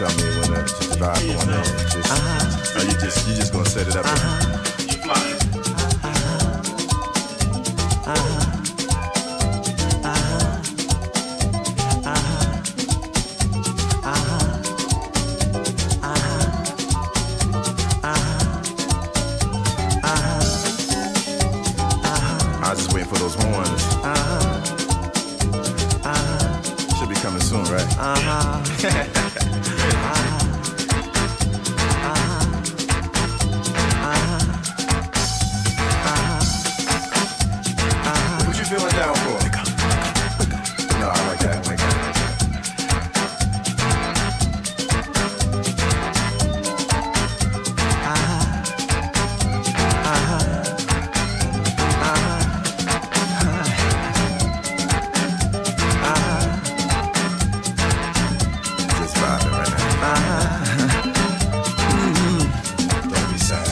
tell me when to just vibe on there. You just gonna set it up. I was just waiting for those horns. Should be coming soon, right? What you feeling down for? No, I like that. I like that. Just vibing right now. Don't be sad.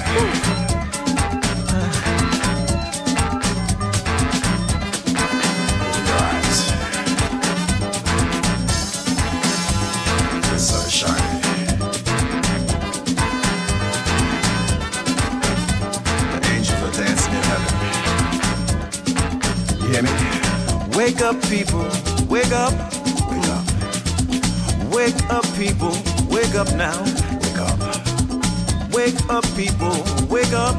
Open your eyes. The sun is shining. The angels are dancing in heaven. You hear me? Wake up, people, wake up. Wake up. Wake up, people, wake up now. Wake up. Wake up, people, wake up.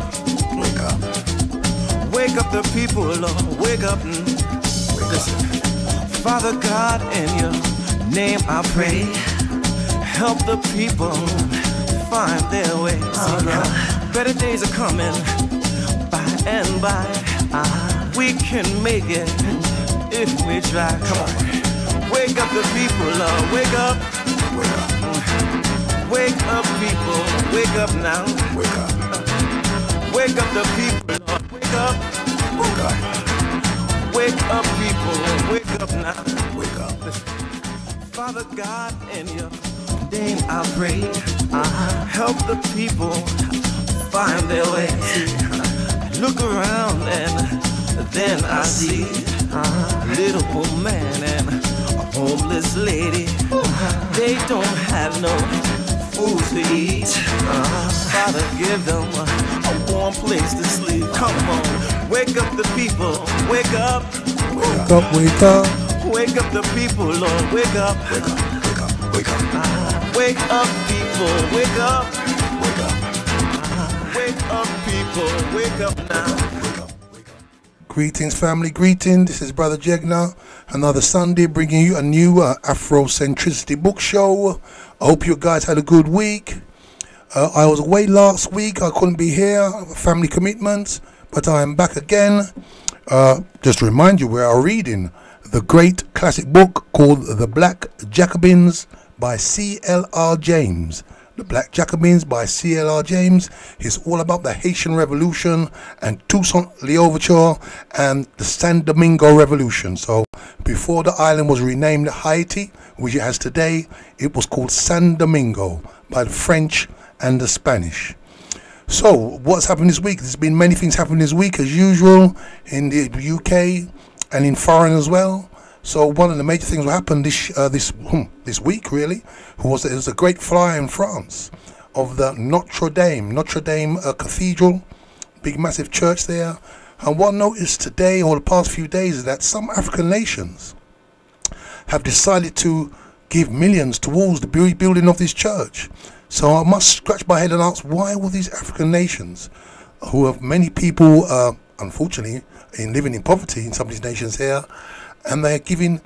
Wake up. Wake up the people, Lord, wake up. Wake up. Father God, in your name I pray. Help the people find their way. Better days are coming by and by. We can make it if we try. Come on. Wake up the people, Lord, wake up. Wake up. Wake up, people, wake up now. Wake up. Wake up the people, Lord, wake up. Wake up. Wake up, people, wake up now. Wake up. Father God, in your name I pray. Help the people find their way. Look around and then I see a little old man and a homeless lady. They don't have no food to eat. Father, give them a warm place to sleep. Come on, wake up the people, wake up. Wake Wake up, wake up. Wake up the people, Lord, wake up. Wake up. Wake up. Wake up. Wake up, people, wake up. Wake up. Wake up, people, wake up now. Wake up. Wake up. Greetings, family, greetings. This is Brother Jegna. Another Sunday bringing you a new Afrocentricity book show. I hope you guys had a good week. I was away last week. I couldn't be here, family commitments, but I am back again. Just to remind you, we are reading the great classic book called The Black Jacobins by C.L.R. James. The Black Jacobins by C.L.R. James is all about the Haitian Revolution and Toussaint L'Ouverture and the San Domingo Revolution. So before the island was renamed Haiti, which it has today, it was called San Domingo by the French and the Spanish. So what's happened this week? There's been many things happening this week as usual in the UK and in foreign as well. So one of the major things that happened this week really was that there was a great flyer in France of the Notre Dame Cathedral, big massive church there. And what I noticed today or the past few days is that some African nations have decided to give millions towards the building of this church. So I must scratch my head and ask, why will these African nations, who have many people unfortunately living in poverty in some of these nations here, and they're giving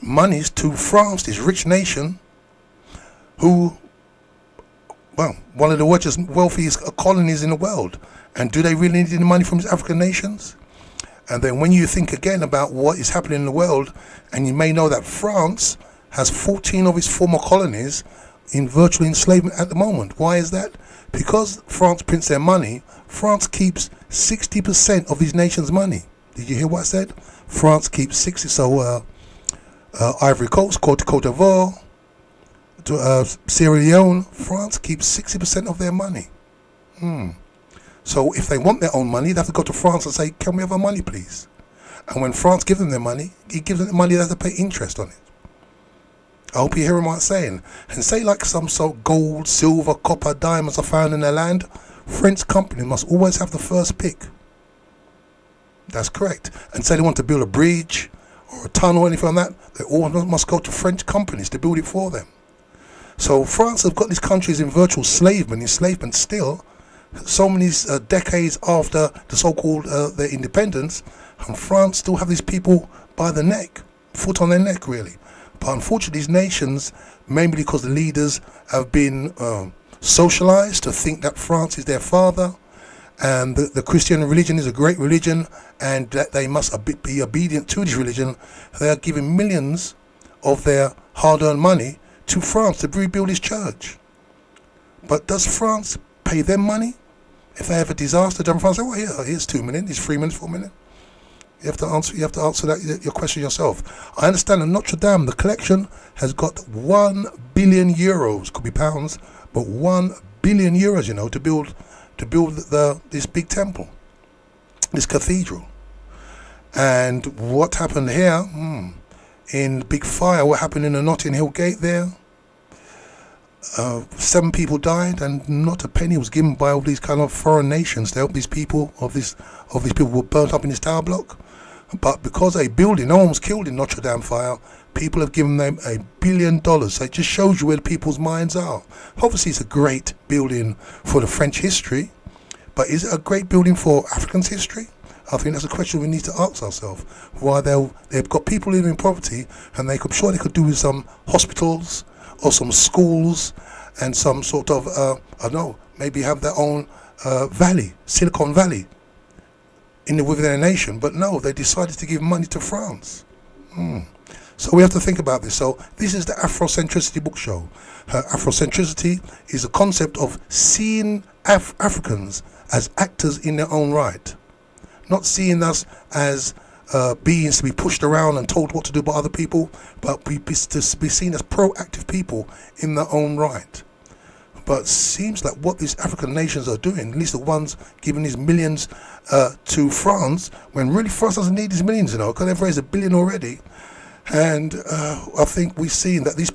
monies to France, this rich nation, who, well, one of the wealthiest colonies in the world. And do they really need the money from these African nations? And then when you think again about what is happening in the world, and you may know that France has 14 of its former colonies in virtual enslavement at the moment. Why is that? Because France prints their money, France keeps 60% of these nations' money. Did you hear what I said? France keeps 60. So Ivory Coast, Cote d'Ivoire, Sierra Leone, France keeps 60% of their money. So if they want their own money, they have to go to France and say, can we have our money, please? And when France gives them their money, he gives them the money, they have to pay interest on it. I hope you hear what I'm saying. And say like some sort of gold, silver, copper, diamonds are found in their land, French company must always have the first pick. That's correct. And say they want to build a bridge or a tunnel or anything like that, they all must go to French companies to build it for them. So France have got these countries in virtual enslavement still, so many decades after the so-called their independence, and France still have these people by the neck, foot on their neck really. But unfortunately these nations, mainly because the leaders have been socialized to think that France is their father, and the Christian religion is a great religion, and that they must be obedient to this religion. They are giving millions of their hard-earned money to France to rebuild his church. But does France pay them money? If they have a disaster, does France say, well, yeah, here's 2 million, here's 3 minutes, 4 minutes? You have to answer that your question yourself. I understand that Notre Dame, the collection, has got 1 billion euros, could be pounds, but 1 billion euros, you know, to build this big temple, this cathedral. And what happened here? In the big fire, what happened in the Notting Hill Gate there? 7 people died, and not a penny was given by all these kind of foreign nations to help these people. Of these people were burnt up in this tower block. But because a building, no one was killed in Notre Dame fire, people have given them $1 billion. So it just shows you where the people's minds are. Obviously, it's a great building for the French history, but is it a great building for Africans' history? I think that's a question we need to ask ourselves. Why they've got people living in poverty, and I'm sure they could do with some hospitals or some schools and some sort of, I don't know, maybe have their own valley, Silicon Valley, within their nation. But no, they decided to give money to France. So we have to think about this. So this is the Afrocentricity book show. Afrocentricity is a concept of seeing Africans as actors in their own right. Not seeing us as beings to be pushed around and told what to do by other people, but to be seen as proactive people in their own right. But it seems like what these African nations are doing, at least the ones giving these millions to France, when really France doesn't need these millions, you know, because they've raised $1 billion already. And I think we've seen that these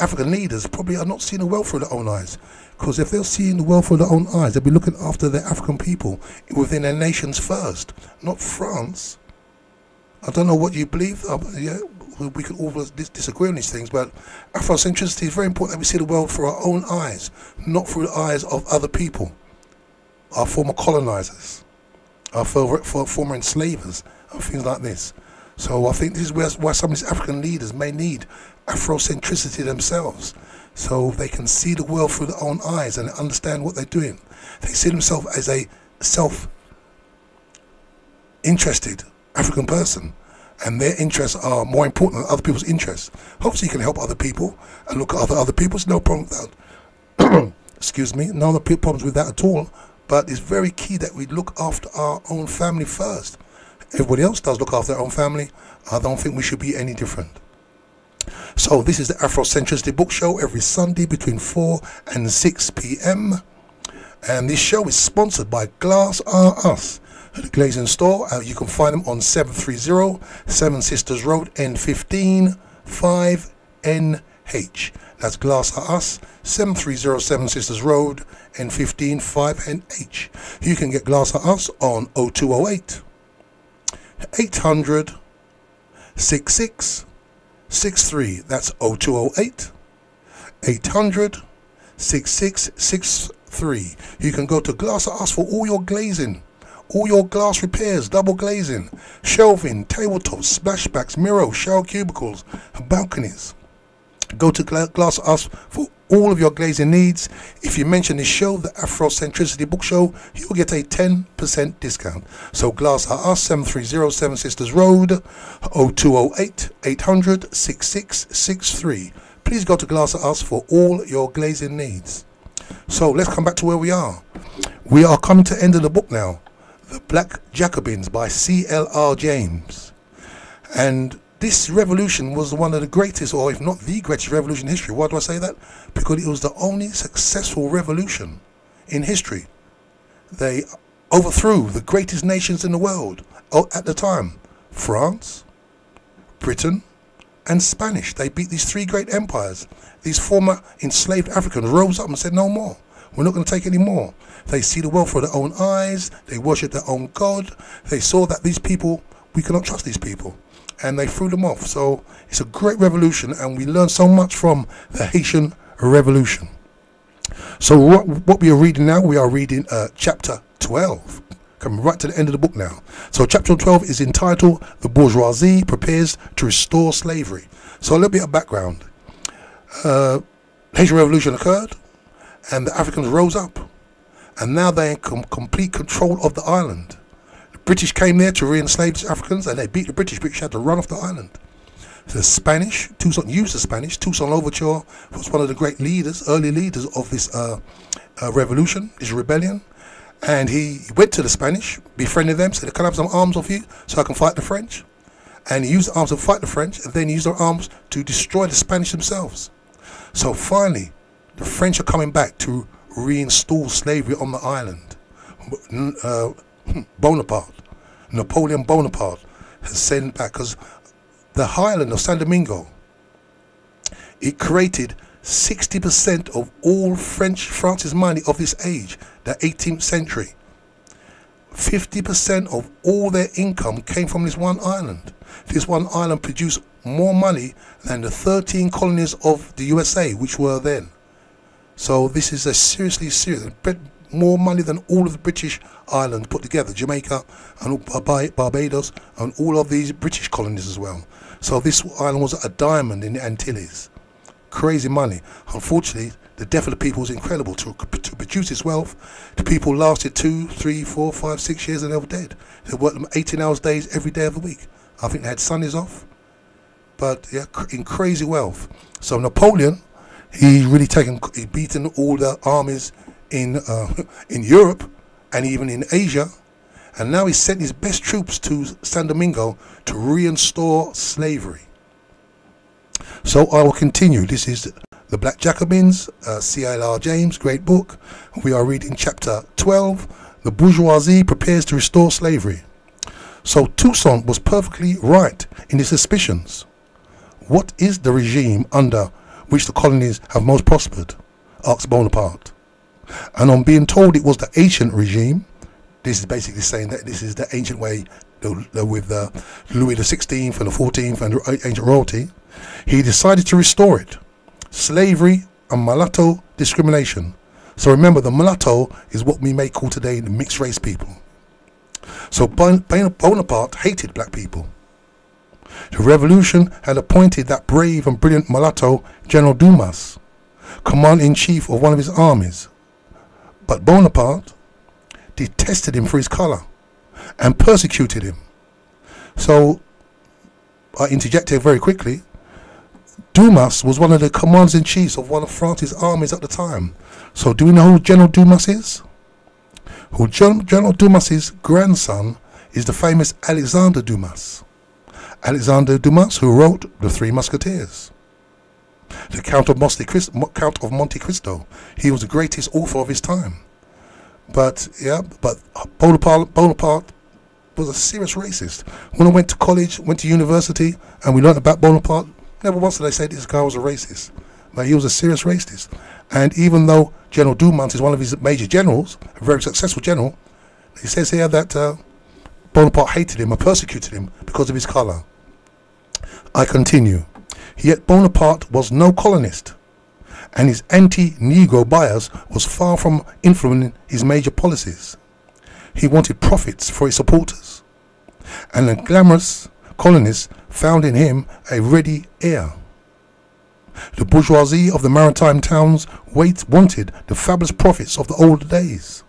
African leaders probably are not seeing the world through their own eyes. Because if they're seeing the world through their own eyes, they'll be looking after their African people within their nations first, not France. I don't know what you believe. We could all disagree on these things, but Afrocentricity is very important that we see the world through our own eyes, not through the eyes of other people, our former colonizers, our former enslavers, and things like this. So I think this is why some of these African leaders may need Afrocentricity themselves, so they can see the world through their own eyes and understand what they're doing. They see themselves as a self-interested African person, and their interests are more important than other people's interests. Hopefully you can help other people and look at other people's, no problem with that. Excuse me, no other problems with that at all, but it's very key that we look after our own family first. Everybody else does look after their own family. I don't think we should be any different. So this is the Afrocentricity book show every Sunday between 4 and 6 p.m. And this show is sponsored by Glass R Us, the glazing store. You can find them on 730 Seven Sisters Road, N15 5NH. That's Glass R Us, 730 Seven Sisters Road, N15 5NH. You can get Glass R Us on 0208 800 6663. That's 0208 800 6663. You can go to Glass R Us for all your glazing, all your glass repairs, double glazing, shelving, tabletops, splashbacks, mirrors, shower cubicles, and balconies. Go to Glass R Us for all of your glazing needs. If you mention this show, the Afrocentricity book show, you'll get a 10% discount. So Glass R Us, 730 Seven Sisters Road, 0208 800 6663. Please go to Glass R Us for all your glazing needs. So let's come back to where we are. We are coming to the end of the book now. The Black Jacobins by C.L.R. James. And this revolution was one of the greatest, or if not the greatest revolution in history. Why do I say that? Because it was the only successful revolution in history. They overthrew the greatest nations in the world at the time. France, Britain, and Spanish. They beat these three great empires. These former enslaved Africans rose up and said, no more. We're not going to take any more. They see the world through their own eyes. They worship their own God. They saw that these people, we cannot trust these people. And they threw them off. So it's a great revolution, and we learn so much from the Haitian Revolution. So what we are reading now, we are reading chapter 12. Coming right to the end of the book now. So chapter 12 is entitled The Bourgeoisie Prepares to Restore Slavery. So a little bit of background. The Haitian Revolution occurred, and the Africans rose up, and now they're in complete control of the island. The British came there to re-enslave the Africans, and they beat the British. British had to run off the island. The Spanish, Toussaint used the Spanish. Toussaint Louverture was one of the great leaders, early leaders of this revolution, this rebellion. And he went to the Spanish, befriended them, said, can I have some arms off you so I can fight the French? And he used the arms to fight the French, and then he used their arms to destroy the Spanish themselves. So finally, the French are coming back to reinstall slavery on the island. Napoleon Bonaparte has sent back, because the island of San Domingo, it created 60% of all France's money of this age, the 18th century. 50% of all their income came from this one island. This one island produced more money than the 13 colonies of the USA, which were then. So this is a seriously serious, more money than all of the British islands put together, Jamaica and Barbados and all of these British colonies as well. So this island was a diamond in the Antilles. Crazy money. Unfortunately, the death of the people was incredible. To produce this wealth, the people lasted 2, 3, 4, 5, 6 years and they were dead. They worked them 18 hours days every day of the week. I think they had Sundays off. But yeah, in crazy wealth. So Napoleon, he beaten all the armies in Europe and even in Asia. And now he sent his best troops to San Domingo to reinstore slavery. So I will continue. This is The Black Jacobins, C.L.R. James, great book. We are reading chapter 12, The Bourgeoisie Prepares to Restore Slavery. So Toussaint was perfectly right in his suspicions. What is the regime under which the colonies have most prospered? Asked Bonaparte. And on being told it was the ancient regime, this is basically saying that this is the ancient way with Louis XVI and the 14th and the ancient royalty, he decided to restore it. Slavery and mulatto discrimination. So remember, the mulatto is what we may call today the mixed race people. So Bonaparte hated black people. The revolution had appointed that brave and brilliant mulatto General Dumas, commander-in-chief of one of his armies. But Bonaparte detested him for his colour and persecuted him. So I interject here very quickly. Dumas was one of the commanders-in-chief of one of France's armies at the time. So do we know who General Dumas is? Well, General Dumas's grandson is the famous Alexandre Dumas. Alexandre Dumas, who wrote The Three Musketeers. The Count of Monte Cristo. He was the greatest author of his time. But Bonaparte was a serious racist. When I went to college, went to university, and we learned about Bonaparte, never once did they say this guy was a racist. But he was a serious racist. And even though General Dumas is one of his major generals, a very successful general, he says here that Bonaparte hated him or persecuted him because of his colour. I continue. Yet Bonaparte was no colonist, and his anti-Negro bias was far from influencing his major policies. He wanted profits for his supporters, and the glamorous colonists found in him a ready heir. The bourgeoisie of the maritime towns wanted the fabulous profits of the old days.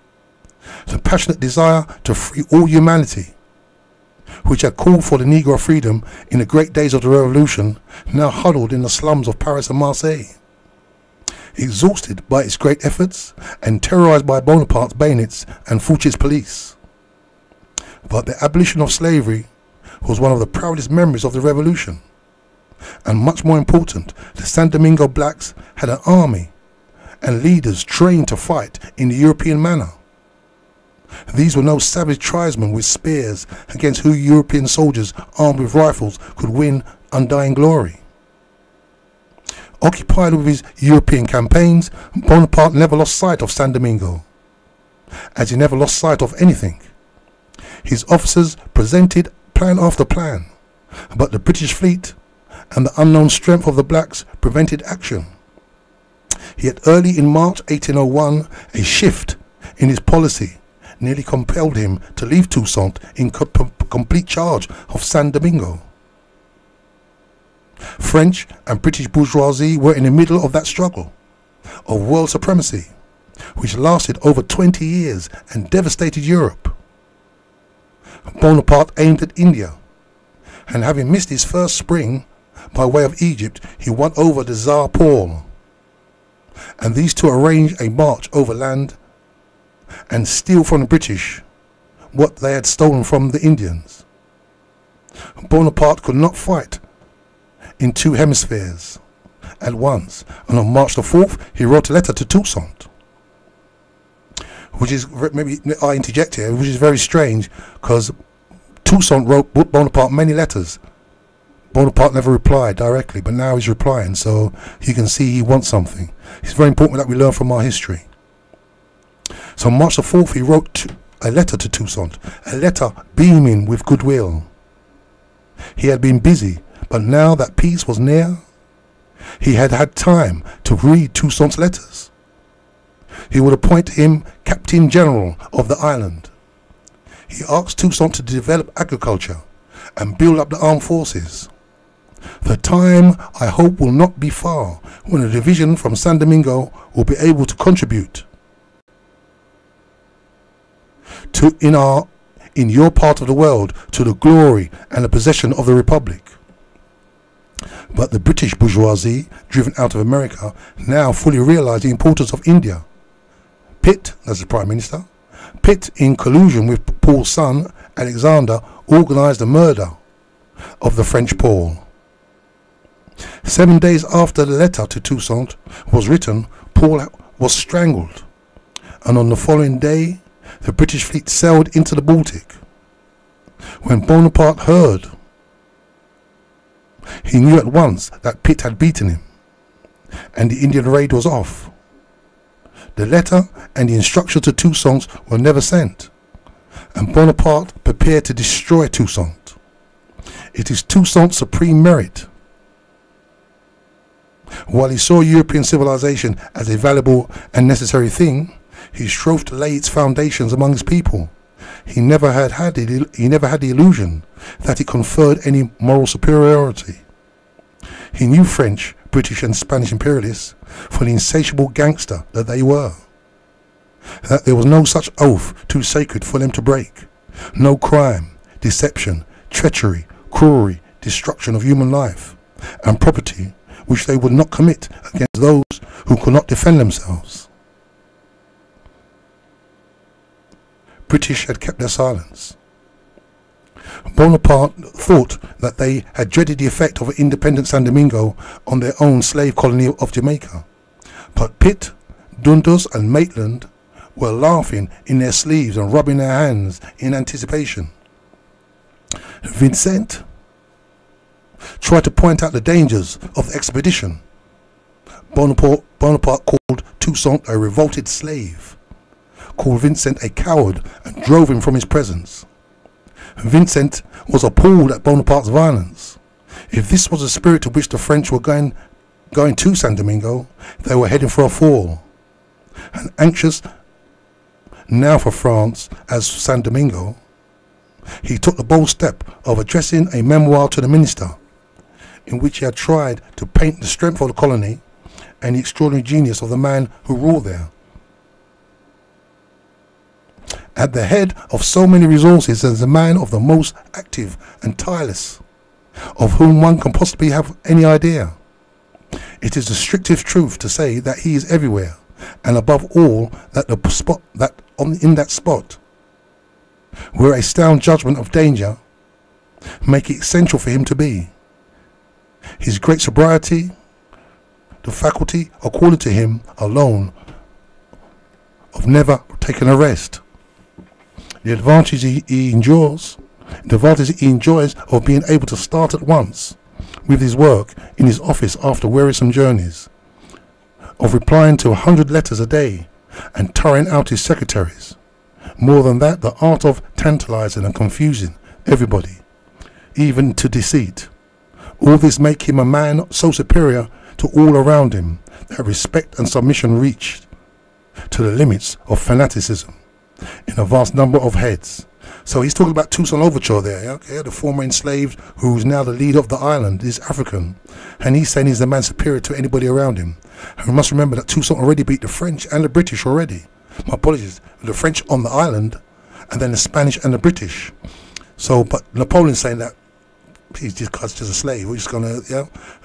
The passionate desire to free all humanity, which had called for the Negro freedom in the great days of the Revolution, now huddled in the slums of Paris and Marseille. Exhausted by its great efforts and terrorized by Bonaparte's bayonets and Fouché's police. But the abolition of slavery was one of the proudest memories of the Revolution. And much more important, the San Domingo blacks had an army and leaders trained to fight in the European manner. These were no savage tribesmen with spears against who European soldiers armed with rifles could win undying glory. Occupied with his European campaigns, Bonaparte never lost sight of San Domingo, as he never lost sight of anything. His officers presented plan after plan, but the British fleet and the unknown strength of the blacks prevented action. Yet early in March 1801, a shift in his policy nearly compelled him to leave Toussaint in complete charge of San Domingo. French and British bourgeoisie were in the middle of that struggle of world supremacy, which lasted over 20 years and devastated Europe. Bonaparte aimed at India, and having missed his first spring by way of Egypt, he won over the Tsar Paul, and these two arranged a march overland and steal from the British what they had stolen from the Indians. Bonaparte could not fight in two hemispheres at once, and on March the 4th he wrote a letter to Toussaint, which is, maybe I interject here, which is very strange, because Toussaint wrote Bonaparte many letters. Bonaparte never replied directly, but now he's replying, so you can see he wants something. It's very important that we learn from our history. So on March the 4th he wrote a letter to Toussaint, a letter beaming with goodwill. He had been busy, but now that peace was near, he had had time to read Toussaint's letters. He would appoint him Captain General of the island. He asked Toussaint to develop agriculture and build up the armed forces. The time, I hope, will not be far when a division from San Domingo will be able to contribute to in your part of the world to the glory and the possession of the Republic. But the British bourgeoisie, driven out of America, now fully realised the importance of India. Pitt, as the Prime Minister, Pitt, in collusion with Paul's son, Alexander, organised the murder of the French Paul. 7 days after the letter to Toussaint was written, Paul was strangled, and on the following day the British fleet sailed into the Baltic. When Bonaparte heard, he knew at once that Pitt had beaten him, and the Indian raid was off. The letter and the instructions to Toussaint were never sent, and Bonaparte prepared to destroy Toussaint. It is Toussaint's supreme merit. While he saw European civilization as a valuable and necessary thing, he strove to lay its foundations among his people. He never had the illusion that it conferred any moral superiority. He knew French, British and Spanish imperialists for the insatiable gangster that they were. That there was no such oath too sacred for them to break. No crime, deception, treachery, cruelty, destruction of human life and property which they would not commit against those who could not defend themselves. British had kept their silence. Bonaparte thought that they had dreaded the effect of independent San Domingo on their own slave colony of Jamaica. But Pitt, Dundas and Maitland were laughing in their sleeves and rubbing their hands in anticipation. Vincent tried to point out the dangers of the expedition. Bonaparte called Toussaint a revolted slave, called Vincent a coward and drove him from his presence. Vincent was appalled at Bonaparte's violence. If this was the spirit to which the French were going to San Domingo, they were heading for a fall. And anxious now for France as San Domingo, he took the bold step of addressing a memoir to the minister, in which he had tried to paint the strength of the colony and the extraordinary genius of the man who ruled there. At the head of so many resources as a man of the most active and tireless, of whom one can possibly have any idea. It is the strictest truth to say that he is everywhere, and above all in that spot, where a sound judgment of danger make it essential for him to be. His great sobriety, the faculty accorded to him alone of never taking a rest. The advantage he enjoys of being able to start at once, with his work in his office after wearisome journeys, of replying to 100 letters a day and tiring out his secretaries. More than that, the art of tantalizing and confusing everybody, even to deceit. All this make him a man so superior to all around him that respect and submission reached to the limits of fanaticism in a vast number of heads. So he's talking about Toussaint Louverture there, okay? The former enslaved who's now the leader of the island is African, and he's saying he's the man superior to anybody around him. And we must remember that Toussaint already beat the French and the British already. My apologies, the French on the island, and then the Spanish and the British. So, but Napoleon's saying that he's just a slave. We're just gonna,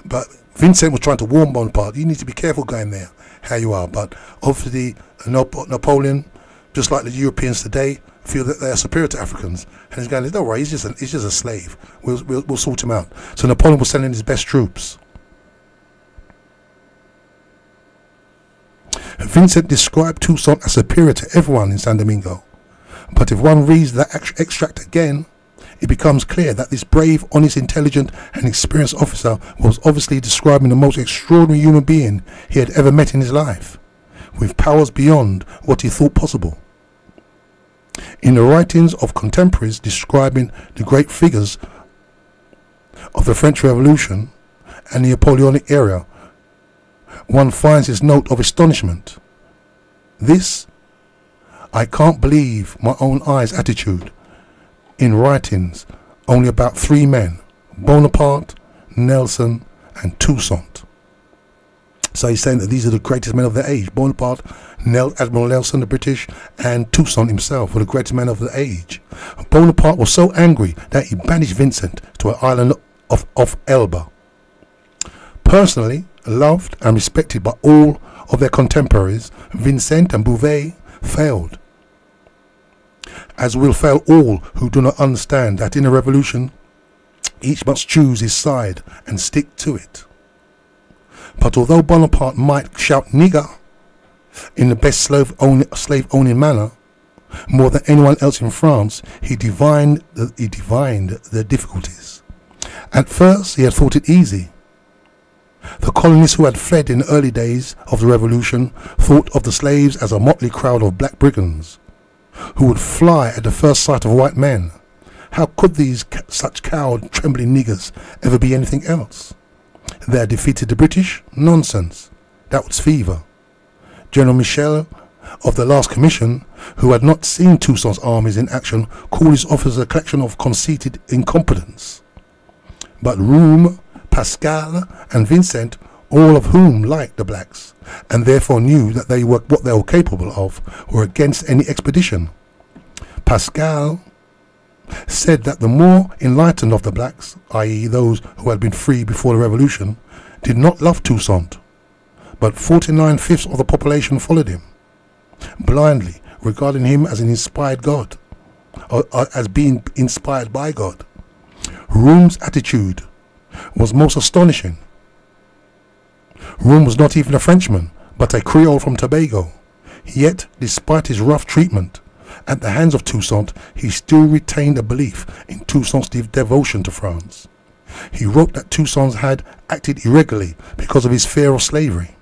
But Vincent was trying to warn Bonaparte. You need to be careful going there, how you are. But obviously, Napoleon, just like the Europeans today, feel that they are superior to Africans, and he's going, don't worry, he's just a slave. We'll sort him out. So Napoleon was sending his best troops. Vincent described Toussaint as superior to everyone in San Domingo. But if one reads that extract again, it becomes clear that this brave, honest, intelligent and experienced officer was obviously describing the most extraordinary human being he had ever met in his life, with powers beyond what he thought possible. In the writings of contemporaries describing the great figures of the French Revolution and the Napoleonic era, one finds his note of astonishment. This, I can't believe my own eyes attitude, in writings only about three men, Bonaparte, Nelson and Toussaint. So he's saying that these are the greatest men of their age. Bonaparte, Admiral Nelson, the British, and Toussaint himself were the greatest men of the age. Bonaparte was so angry that he banished Vincent to an island off Elba. Personally loved and respected by all of their contemporaries, Vincent and Bouvet failed, as will fail all who do not understand that in a revolution each must choose his side and stick to it. But although Bonaparte might shout nigger in the best slave-owning manner, more than anyone else in France, he divined the difficulties. At first he had thought it easy. The colonists who had fled in the early days of the revolution thought of the slaves as a motley crowd of black brigands who would fly at the first sight of white men. How could these such cowed, trembling niggers ever be anything else? They had defeated the British? Nonsense. That was fever. General Michel of the last commission, who had not seen Toussaint's armies in action, called his officers a collection of conceited incompetents. But Room, Pascal and Vincent, all of whom liked the blacks, and therefore knew that they were what they were capable of, were against any expedition. Pascal said that the more enlightened of the blacks, i.e. those who had been free before the revolution, did not love Toussaint, but 49/5 of the population followed him, blindly regarding him as an inspired God, or as being inspired by God. Room's attitude was most astonishing. Room was not even a Frenchman, but a Creole from Tobago. Yet, despite his rough treatment at the hands of Toussaint, he still retained a belief in Toussaint's devotion to France. He wrote that Toussaint had acted irregularly because of his fear of slavery.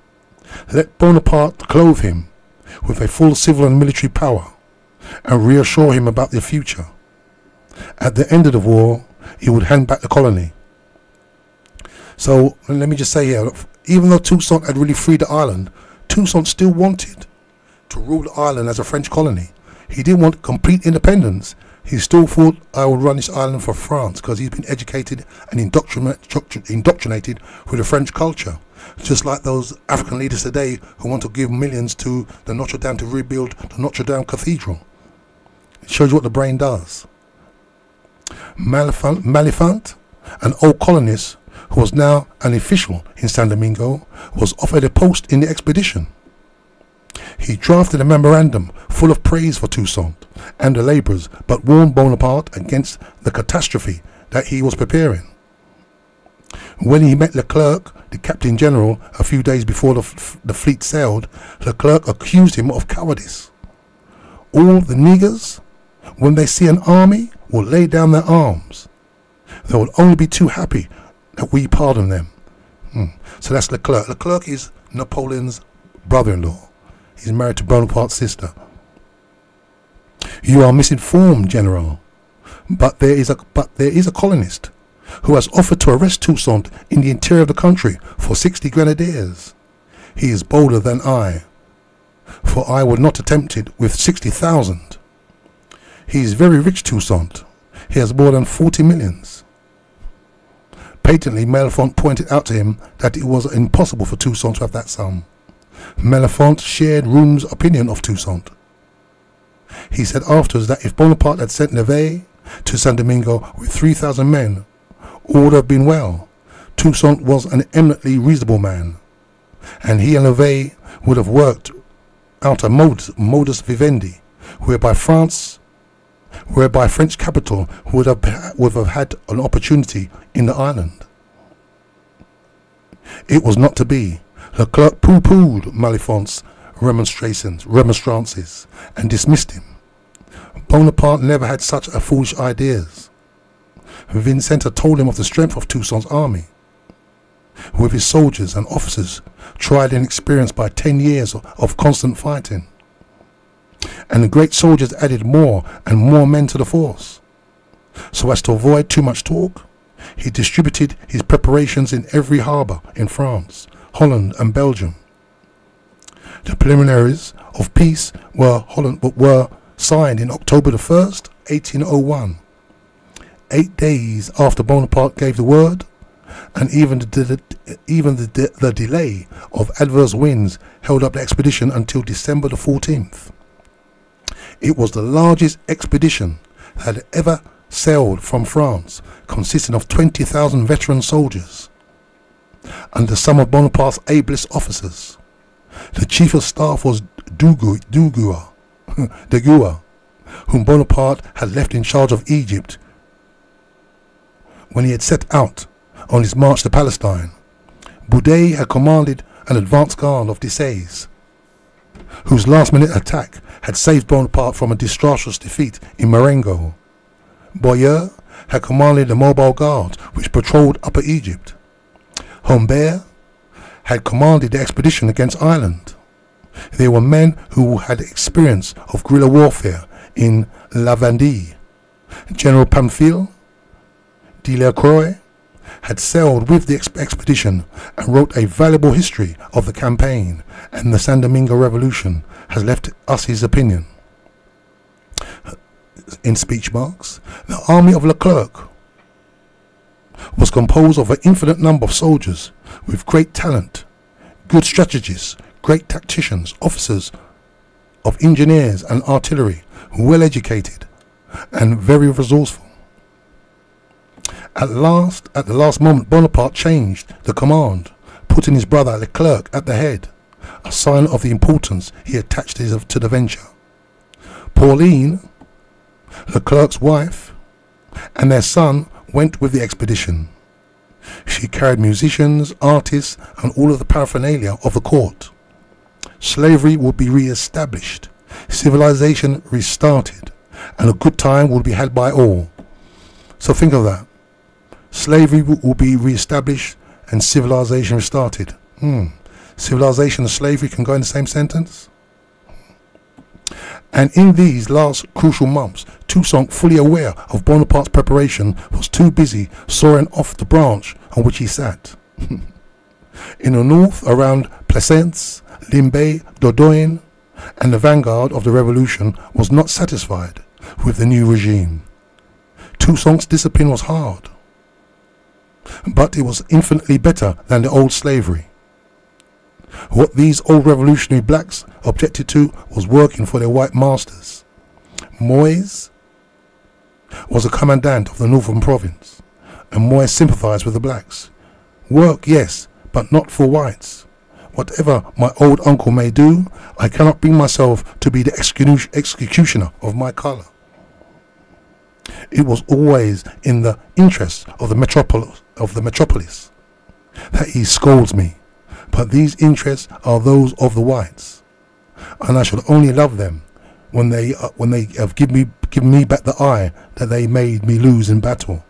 Let Bonaparte clothe him with a full civil and military power and reassure him about the future. At the end of the war, he would hand back the colony. So let me just say here, even though Toussaint had really freed the island, Toussaint still wanted to rule the island as a French colony. He didn't want complete independence. He still thought, I will run this island for France, because he's been educated and indoctrinated with the French culture. Just like those African leaders today who want to give millions to the Notre Dame to rebuild the Notre Dame Cathedral. It shows you what the brain does. Malifant, an old colonist who was now an official in San Domingo, was offered a post in the expedition. He drafted a memorandum full of praise for Toussaint and the labourers, but warned Bonaparte against the catastrophe that he was preparing. When he met Leclerc, the captain general, a few days before the fleet sailed, Leclerc accused him of cowardice. All the niggers, when they see an army, will lay down their arms. They will only be too happy that we pardon them. So that's Leclerc. Leclerc is Napoleon's brother-in-law. He's married to Bonaparte's sister. You are misinformed, General. But there is a colonist who has offered to arrest Toussaint in the interior of the country for 60 grenadiers. He is bolder than I, for I would not attempt it with 60,000. He is very rich, Toussaint. He has more than 40 millions. Patently, Mellefont pointed out to him that it was impossible for Toussaint to have that sum. Mellefont shared Room's opinion of Toussaint. He said afterwards that if Bonaparte had sent Neve to San Domingo with 3,000 men, all would have been well. Toussaint was an eminently reasonable man, and he and Neve would have worked out a modus vivendi, whereby French capital would have had an opportunity in the island. It was not to be. Leclerc pooh-poohed Malefont's remonstrances and dismissed him. Bonaparte never had such a foolish ideas. Vincent had told him of the strength of Toussaint's army, with his soldiers and officers tried and experienced by 10 years of constant fighting. And the great soldiers added more and more men to the force. So as to avoid too much talk, he distributed his preparations in every harbour in France, Holland and Belgium. The preliminaries of peace were signed in October the 1st, 1801. 8 days after Bonaparte gave the word, and even the delay of adverse winds held up the expedition until December the 14th. It was the largest expedition that had ever sailed from France, consisting of 20,000 veteran soldiers, under some of Bonaparte's ablest officers. The chief of staff was Degoua, whom Bonaparte had left in charge of Egypt when he had set out on his march to Palestine. Boudet had commanded an advance guard of Dessaix, whose last-minute attack had saved Bonaparte from a disastrous defeat in Marengo. Boyer had commanded the mobile guard which patrolled Upper Egypt. Humbert had commanded the expedition against Ireland. They were men who had experience of guerrilla warfare in La Vendée. General Pamphile Delacroix had sailed with the expedition and wrote a valuable history of the campaign, and the San Domingo Revolution has left us his opinion. In speech marks, the army of Leclerc was composed of an infinite number of soldiers with great talent, good strategists, great tacticians, officers of engineers and artillery, well educated and very resourceful. At the last moment, Bonaparte changed the command, putting his brother Leclerc at the head, a sign of the importance he attached to the venture. Pauline, Leclerc's wife, and their son went with the expedition. She carried musicians, artists, and all of the paraphernalia of the court. Slavery would be re-established, civilization restarted, and a good time would be had by all. So think of that. Slavery will be re-established and civilization restarted. Civilization and slavery can go in the same sentence? And in these last crucial months, Toussaint, fully aware of Bonaparte's preparation, was too busy soaring off the branch on which he sat. In the north, around Plaisance, Limbé, Dordogne, and the vanguard of the revolution was not satisfied with the new regime. Toussaint's discipline was hard, but it was infinitely better than the old slavery. What these old revolutionary blacks objected to was working for their white masters. Moyes was a commandant of the northern province, and Moyes sympathized with the blacks. Work, yes, but not for whites. Whatever my old uncle may do, I cannot bring myself to be the executioner of my colour. It was always in the interest of the metropolis that he scolds me, but these interests are those of the whites, and I shall only love them when they have given me back the eye that they made me lose in battle.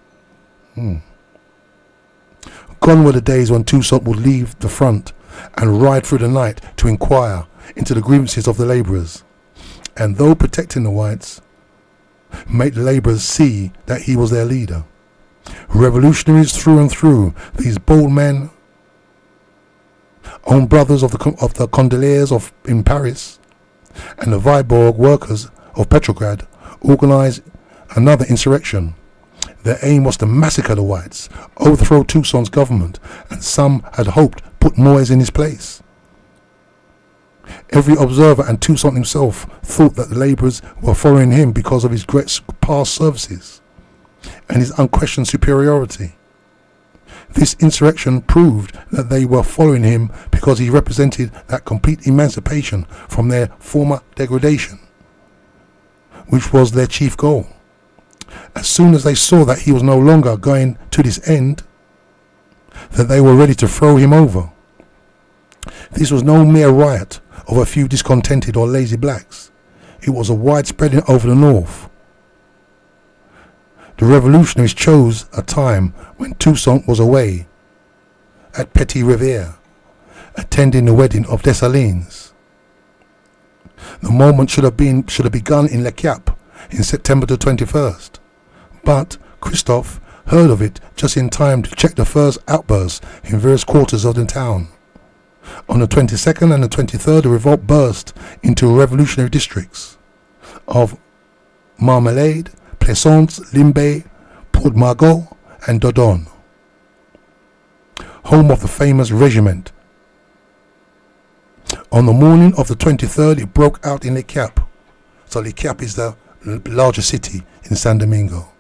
Gone were the days when Toussaint would leave the front and ride through the night to inquire into the grievances of the labourers, and though protecting the whites, make the labourers see that he was their leader. Revolutionaries through and through, these bold men, own brothers of the Condelaires in Paris, and the Viborg workers of Petrograd, organised another insurrection. Their aim was to massacre the whites, overthrow Toussaint's government, and some had hoped put Moyes in his place. Every observer and Toussaint himself thought that the labourers were following him because of his great past services and his unquestioned superiority. This insurrection proved that they were following him because he represented that complete emancipation from their former degradation, which was their chief goal. As soon as they saw that he was no longer going to this end, that they were ready to throw him over. This was no mere riot of a few discontented or lazy blacks. It was a widespreading over the north. The revolutionaries chose a time when Toussaint was away at Petit Riviere, attending the wedding of Dessalines. The moment should have begun in Le Cap in September the 21st, but Christophe heard of it just in time to check the first outbursts in various quarters of the town. On the 22nd and the 23rd, the revolt burst into revolutionary districts of Marmalade, Plaisance, Limbé, Port Margot, and Dodon, home of the famous regiment. On the morning of the 23rd, it broke out in Le Cap. So Le Cap is the larger city in San Domingo.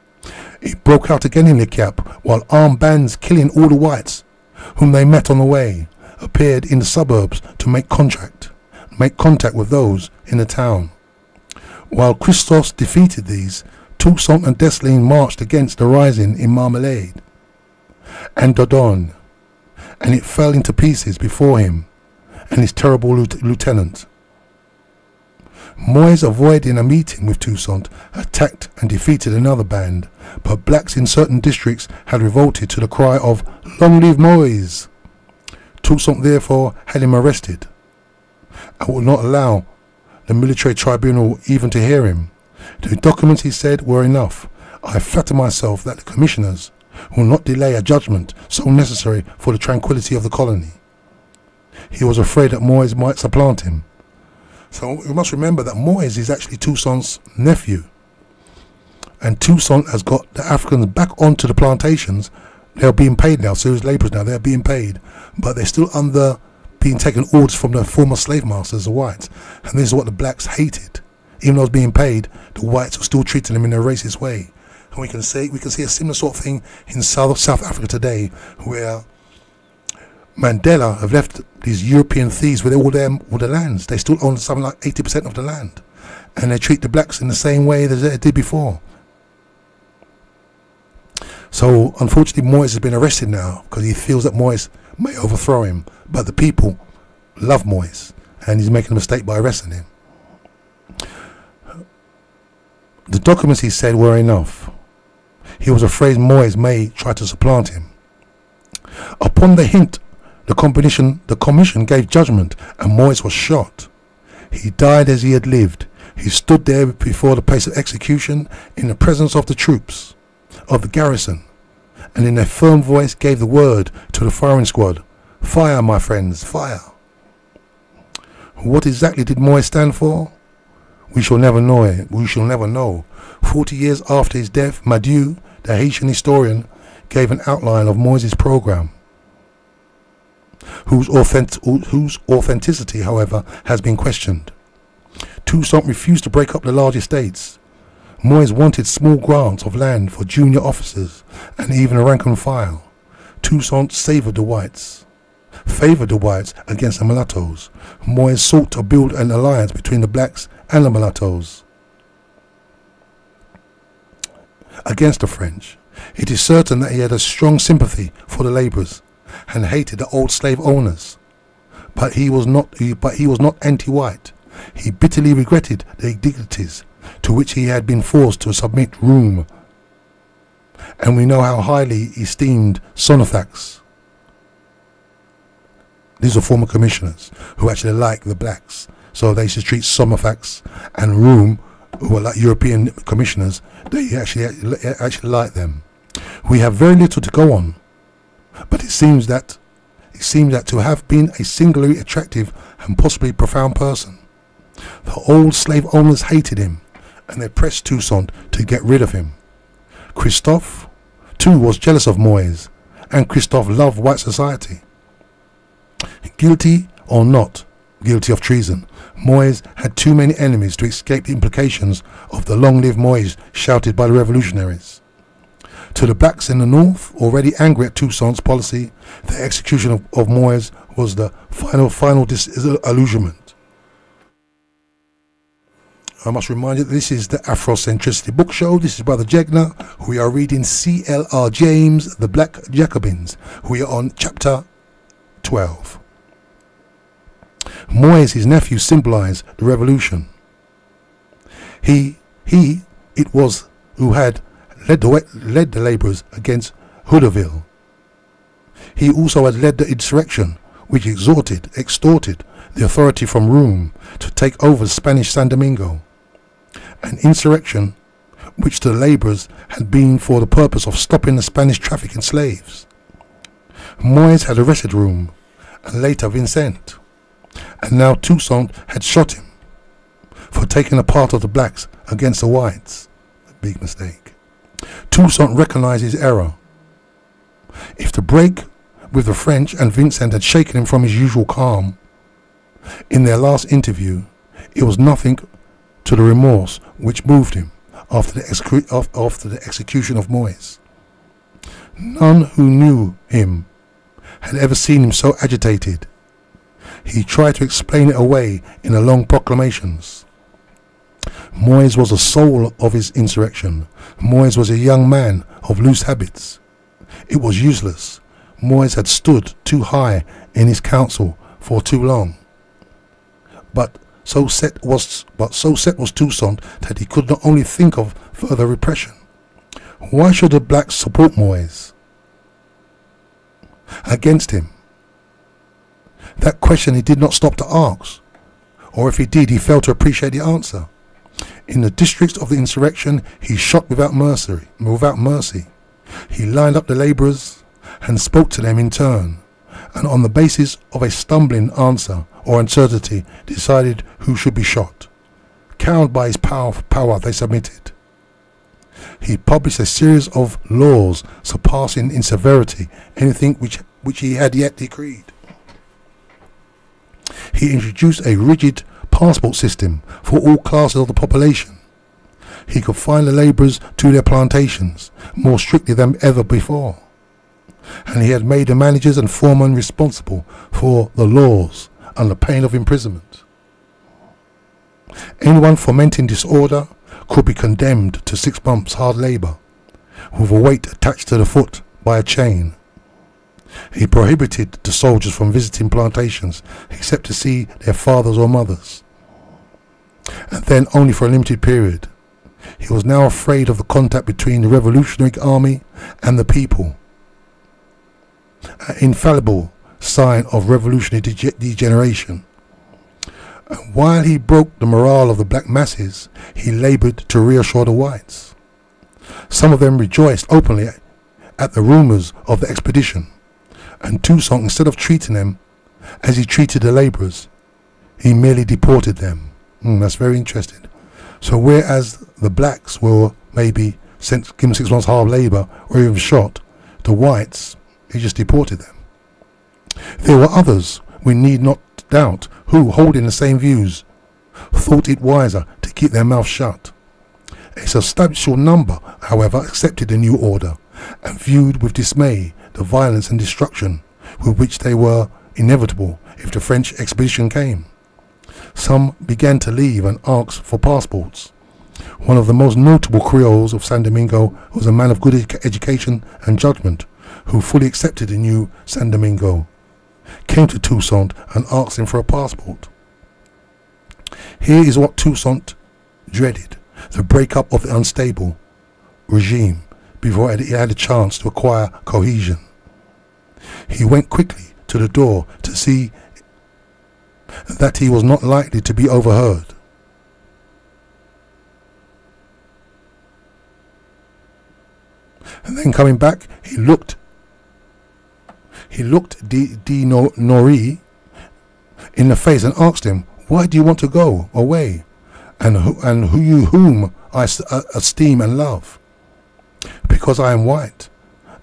It broke out again in Le Cap, while armed bands killing all the whites whom they met on the way appeared in the suburbs to make contact with those in the town. While Christos defeated these, Toussaint and Dessalines marched against the rising in Marmalade and Dodon, and it fell into pieces before him and his terrible lieutenant. Moyes, avoiding a meeting with Toussaint, attacked and defeated another band, but blacks in certain districts had revolted to the cry of "Long live Moyes!" Toussaint therefore had him arrested and would not allow the military tribunal even to hear him. The documents, he said, were enough. I flatter myself that the commissioners will not delay a judgment so necessary for the tranquility of the colony. He was afraid that Moyes might supplant him. So we must remember that Moyes is actually Toussaint's nephew. And Toussaint has got the Africans back onto the plantations. They're being paid now, serious labourers now, they're being paid. But they're still under being taken orders from the former slave masters, the whites. And this is what the blacks hated. Even though it was being paid, the whites were still treating them in a racist way. And we can see a similar sort of thing in South Africa today, where Mandela have left these European thieves with all their lands. They still own something like 80% of the land, and they treat the blacks in the same way as they did before. So unfortunately, Moyes has been arrested now because he feels that Moyes may overthrow him. But the people love Moyes, and he's making a mistake by arresting him. The documents, he said, were enough. He was afraid Moyes may try to supplant him. Upon the hint, the commission gave judgment, and Moyes was shot. He died as he had lived. He stood there before the place of execution in the presence of the troops of the garrison, and in a firm voice gave the word to the firing squad, "Fire, my friends, fire." What exactly did Moyes stand for? We shall never know it. We shall never know. 40 years after his death, Madieu, the Haitian historian, gave an outline of Moyes' program, whose authenticity, however, has been questioned. Toussaint refused to break up the large estates. Moyes wanted small grants of land for junior officers and even a rank and file. Toussaint favoured the whites against the mulattoes. Moyes sought to build an alliance between the blacks and the mulattoes against the French. It is certain that he had a strong sympathy for the labourers and hated the old slave owners, but he was not anti-white. He bitterly regretted the indignities to which he had been forced to submit room, and we know how highly he esteemed Sonothax, These are former commissioners who actually like the blacks. So they used to treat Sommerfax and Room, who were like European commissioners, they actually like them. We have very little to go on, but it seems that to have been a singularly attractive and possibly profound person. The old slave owners hated him, and they pressed Toussaint to get rid of him. Christophe, too, was jealous of Moyes, and Christophe loved white society. Guilty or not guilty of treason, Moyes had too many enemies to escape the implications of the "Long live Moyes" shouted by the revolutionaries. To the blacks in the north, already angry at Toussaint's policy, the execution of Moyes was the final disillusionment. I must remind you that this is the Afrocentricity Book Show. This is Brother Jegna. We are reading C.L.R. James, The Black Jacobins. We are on chapter 12. Moyes, his nephew, symbolized the revolution. It was who had led the labourers against Hudaville. He also had led the insurrection, which extorted the authority from Rome to take over Spanish San Domingo. An insurrection which the labourers had been for the purpose of stopping the Spanish traffic in slaves. Moyes had arrested Rome, and later Vincent, and now Toussaint had shot him for taking a part of the blacks against the whites. A big mistake. Toussaint recognized his error. If the break with the French and Vincent had shaken him from his usual calm in their last interview, it was nothing to the remorse which moved him after the execution of Moyes. None who knew him had ever seen him so agitated. He tried to explain it away in the long proclamations. Moyes was the soul of his insurrection. Moyes was a young man of loose habits. It was useless. Moyes had stood too high in his council for too long. But so set was Toussaint that he could not only think of further repression. Why should the blacks support Moyes against him? That question he did not stop to ask, or if he did, he failed to appreciate the answer. In the districts of the insurrection, he shot without mercy. He lined up the labourers and spoke to them in turn, and on the basis of a stumbling answer or uncertainty, decided who should be shot. Cowed by his power, they submitted. He published a series of laws surpassing in severity anything which he had yet decreed. He introduced a rigid passport system for all classes of the population. He could fine the labourers to their plantations more strictly than ever before. And he had made the managers and foremen responsible for the laws under pain of imprisonment. Anyone fomenting disorder could be condemned to 6 months hard labour, with a weight attached to the foot by a chain. He prohibited the soldiers from visiting plantations except to see their fathers or mothers, and then only for a limited period. He was now afraid of the contact between the revolutionary army and the people, an infallible sign of revolutionary degeneration. And while he broke the morale of the black masses, he laboured to reassure the whites. Some of them rejoiced openly at the rumours of the expedition, and Toussaint, instead of treating them as he treated the labourers, he merely deported them. That's very interesting. So whereas the blacks were maybe given 6 months hard labour or even shot, the whites, he just deported them. There were others, we need not doubt, who, holding the same views, thought it wiser to keep their mouths shut. A substantial number, however, accepted the new order and viewed with dismay the violence and destruction with which they were inevitable if the French expedition came. Some began to leave and ask for passports. One of the most notable Creoles of San Domingo was a man of good education and judgment who fully accepted the new San Domingo, came to Toussaint and asked him for a passport. Here is what Toussaint dreaded: the break-up of the unstable regime before he had a chance to acquire cohesion. He went quickly to the door to to see that he was not likely to be overheard. And then coming back, he looked Nori in the face and asked him, "Why do you want to go away? And whom I esteem and love?" "Because I am white,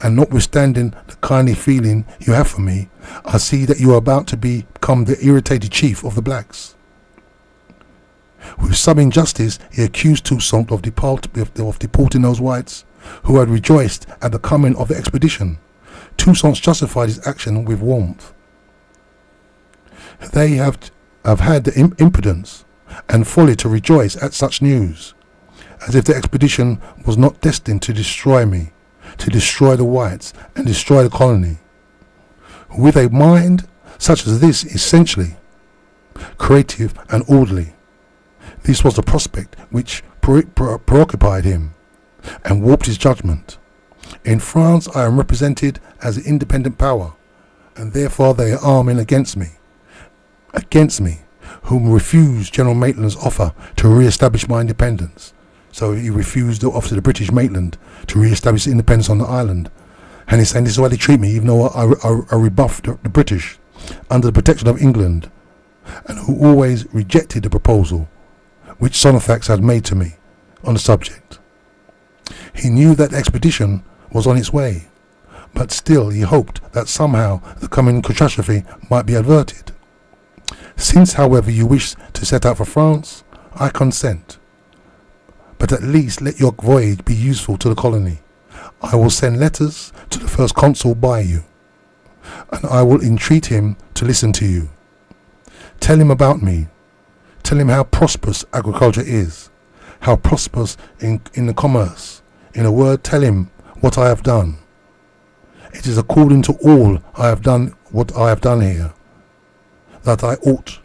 and notwithstanding the kindly feeling you have for me, I see that you are about to become the irritated chief of the blacks." With some injustice, he accused Toussaint of deporting those whites who had rejoiced at the coming of the expedition. Toussaint justified his action with warmth. "They have had the impudence and folly to rejoice at such news, as if the expedition was not destined to destroy me, to destroy the whites and destroy the colony. With a mind such as this, essentially creative and orderly, this was the prospect which preoccupied him and warped his judgment. In France I am represented as an independent power, and therefore they are arming against me, whom refused General Maitland's offer to re-establish my independence." So he refused the offer to the British Maitland to re-establish independence on the island. And he's saying, this is why they treat me, even though I rebuffed the British under the protection of England, and who always rejected the proposal which Halifax had made to me on the subject. He knew that the expedition was on its way, but still he hoped that somehow the coming catastrophe might be averted. "Since, however, you wish to set out for France, I consent. But at least let your voyage be useful to the colony. I will send letters to the first consul by you, and I will entreat him to listen to you. Tell him about me. Tell him how prosperous agriculture is, how prosperous in the commerce. In a word, tell him what I have done. It is according to all I have done what I have done here, that I ought,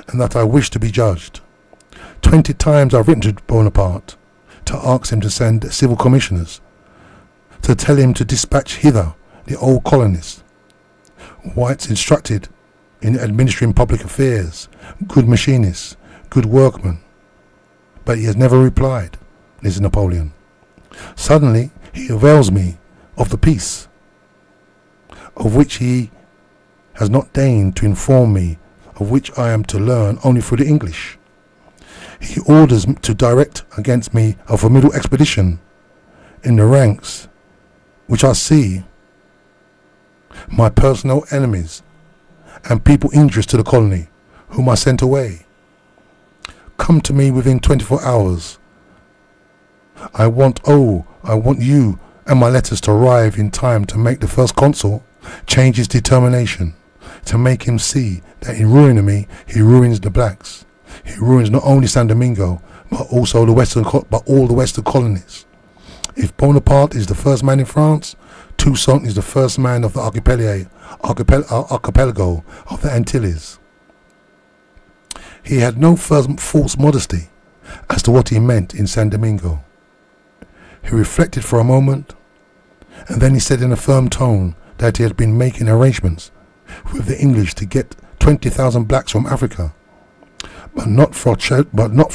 and that I wish to be judged. 20 times I've written to Bonaparte to ask him to send civil commissioners, to tell him to dispatch hither the old colonists, whites instructed in administering public affairs, good machinists, good workmen. But he has never replied," this is Napoleon. "Suddenly he avails me of the peace, of which he has not deigned to inform me, of which I am to learn only through the English. He orders to direct against me a formidable expedition in the ranks, which I see my personal enemies and people injurious to the colony, whom I sent away. Come to me within 24 hours. I want you and my letters to arrive in time to make the first consul change his determination, to make him see that in ruining me, he ruins the blacks. He ruins not only San Domingo, but also all the western colonies. If Bonaparte is the first man in France, Toussaint is the first man of the archipelago of the Antilles." He had no false modesty as to what he meant in San Domingo. He reflected for a moment, and then he said in a firm tone that he had been making arrangements with the English to get 20,000 blacks from Africa, but not for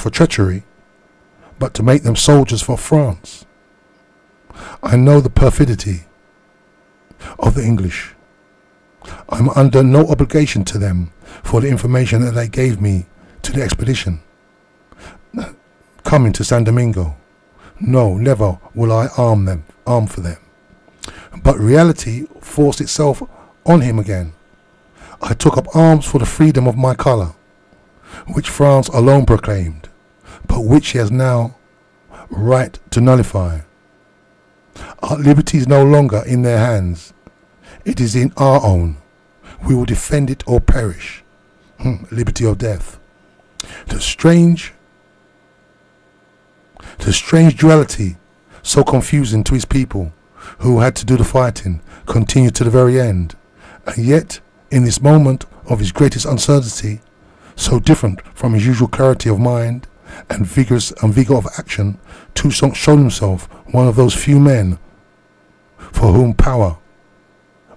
treachery, but to make them soldiers for France. "I know the perfidy of the English. I am under no obligation to them for the information that they gave me to the expedition coming to San Domingo. No, never will I arm for them. But reality forced itself on him again. I took up arms for the freedom of my colour, which France alone proclaimed, but which he has now right to nullify. Our liberty is no longer in their hands. It is in our own. We will defend it or perish. Liberty or death. The strange duality, so confusing to his people who had to do the fighting, continued to the very end. And yet, in this moment of his greatest uncertainty, so different from his usual clarity of mind and vigour of action, Toussaint showed himself one of those few men for whom power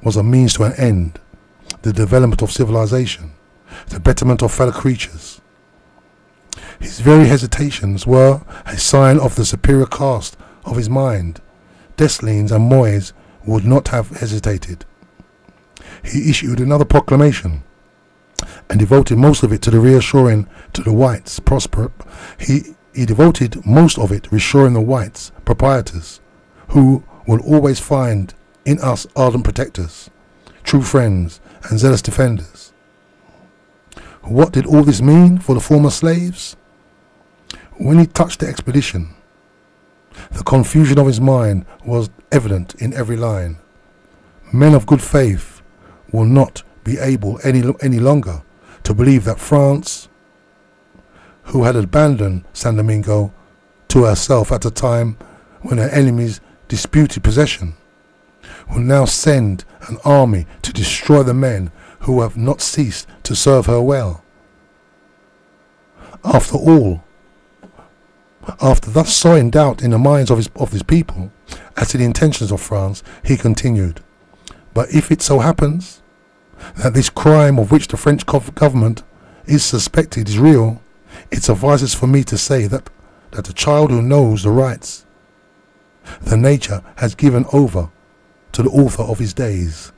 was a means to an end, the development of civilization, the betterment of fellow creatures. His very hesitations were a sign of the superior caste of his mind. Dessalines and Moyes would not have hesitated. He issued another proclamation and devoted most of it to the reassuring to the whites He devoted most of it reassuring the whites proprietors, who will always find in us ardent protectors, true friends and zealous defenders. What did all this mean for the former slaves? When he touched the expedition, the confusion of his mind was evident in every line. Men of good faith will not be able any longer to believe that France, who had abandoned San Domingo to herself at a time when her enemies disputed possession, will now send an army to destroy the men who have not ceased to serve her well. After all, after thus sowing doubt in the minds of his people as to the intentions of France, he continued, "But if it so happens that this crime of which the French government is suspected is real, it suffices for me to say that a child who knows the rights the nature has given over to the author of his days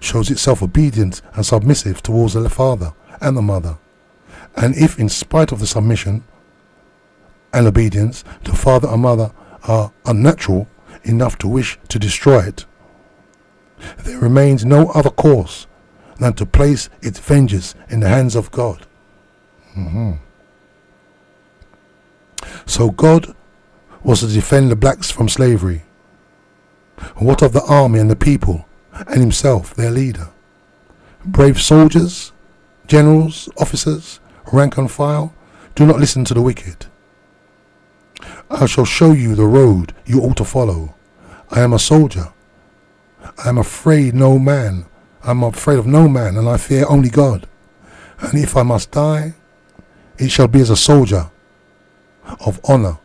shows itself obedient and submissive towards the father and the mother, and if in spite of the submission and obedience the father and mother are unnatural enough to wish to destroy it, there remains no other course than to place its vengeance in the hands of God." So God was to defend the blacks from slavery. What of the army and the people and himself, their leader? Brave soldiers, generals, officers, rank and file, do not listen to the wicked. I shall show you the road you ought to follow. I am a soldier. I am afraid of no man, and I fear only God. And if I must die, it shall be as a soldier of honor,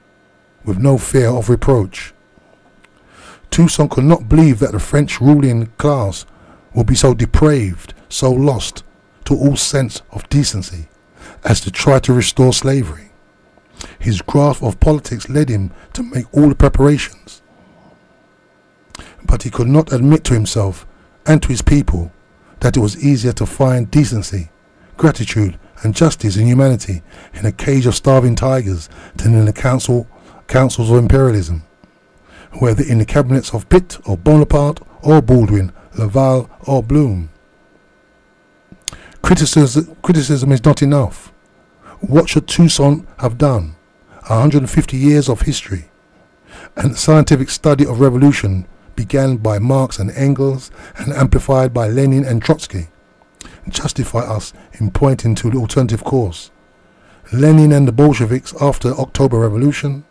with no fear of reproach. Toussaint could not believe that the French ruling class would be so depraved, so lost to all sense of decency, as to try to restore slavery. His grasp of politics led him to make all the preparations. But he could not admit to himself and to his people that it was easier to find decency, gratitude and justice and humanity in a cage of starving tigers than in the councils of imperialism, whether in the cabinets of Pitt or Bonaparte or Baldwin, Laval or Blum. Criticism is not enough. What should Toussaint have done? 150 years of history and scientific study of revolution began by Marx and Engels and amplified by Lenin and Trotsky justify us in pointing to the alternative course. Lenin and the Bolsheviks after the October Revolution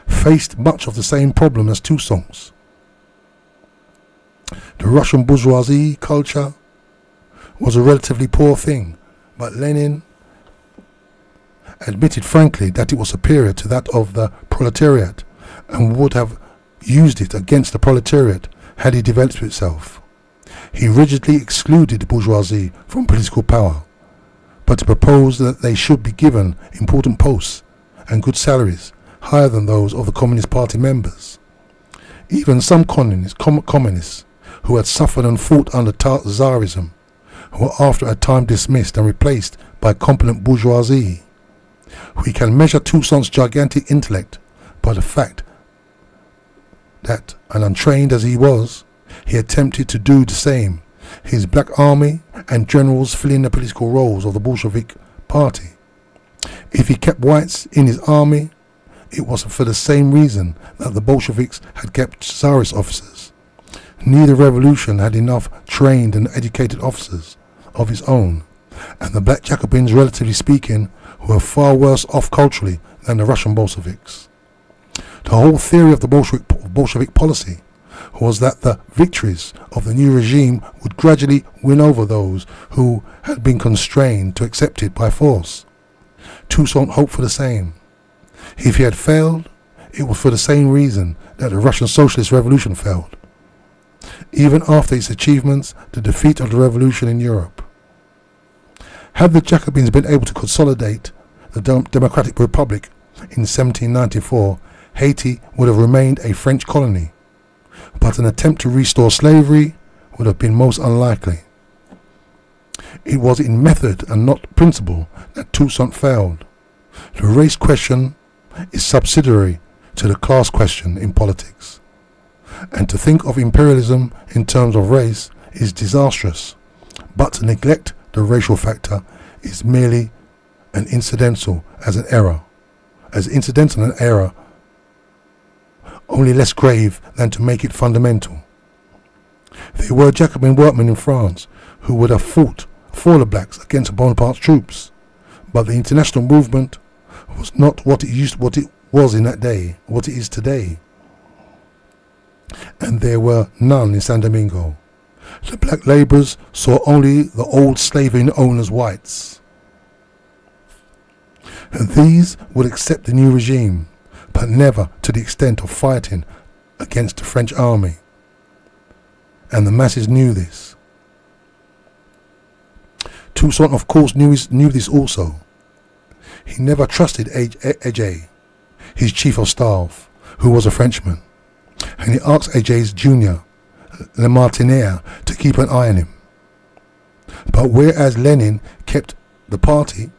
faced much of the same problem as Toussaint's. The Russian bourgeoisie culture was a relatively poor thing, but Lenin admitted frankly that it was superior to that of the proletariat and would have used it against the proletariat had it developed itself. He rigidly excluded the bourgeoisie from political power, but he proposed that they should be given important posts and good salaries higher than those of the Communist Party members. Even some communists who had suffered and fought under Tsarism were after a time dismissed and replaced by competent bourgeoisie. We can measure Toussaint's gigantic intellect by the fact that, untrained as he was, he attempted to do the same, his black army and generals filling the political roles of the Bolshevik party. If he kept whites in his army, it was for the same reason that the Bolsheviks had kept Tsarist officers. Neither revolution had enough trained and educated officers of its own, and the black Jacobins, relatively speaking, were far worse off culturally than the Russian Bolsheviks. The whole theory of the Bolshevik policy was that the victories of the new regime would gradually win over those who had been constrained to accept it by force. Toussaint hoped for the same. If he had failed, it was for the same reason that the Russian Socialist Revolution failed. even after its achievements, the defeat of the revolution in Europe. Had the Jacobins been able to consolidate the Democratic Republic in 1794, Haiti would have remained a French colony, but an attempt to restore slavery would have been most unlikely. It was in method and not principle that Toussaint failed. The race question is subsidiary to the class question in politics, and to think of imperialism in terms of race is disastrous, but to neglect the racial factor is merely an incidental an error, only less grave than to make it fundamental. There were Jacobin workmen in France who would have fought for the blacks against Bonaparte's troops, but the international movement was not what it was in that day, what it is today. And there were none in San Domingo. The black labourers saw only the old slaving owners' whites. And these would accept the new regime, but never to the extent of fighting against the French army. And the masses knew this. Toussaint, of course, knew this also. He never trusted Ajay, his chief of staff, who was a Frenchman, and he asked Ajay's junior, Lamartiniere, to keep an eye on him. But whereas Lenin kept the party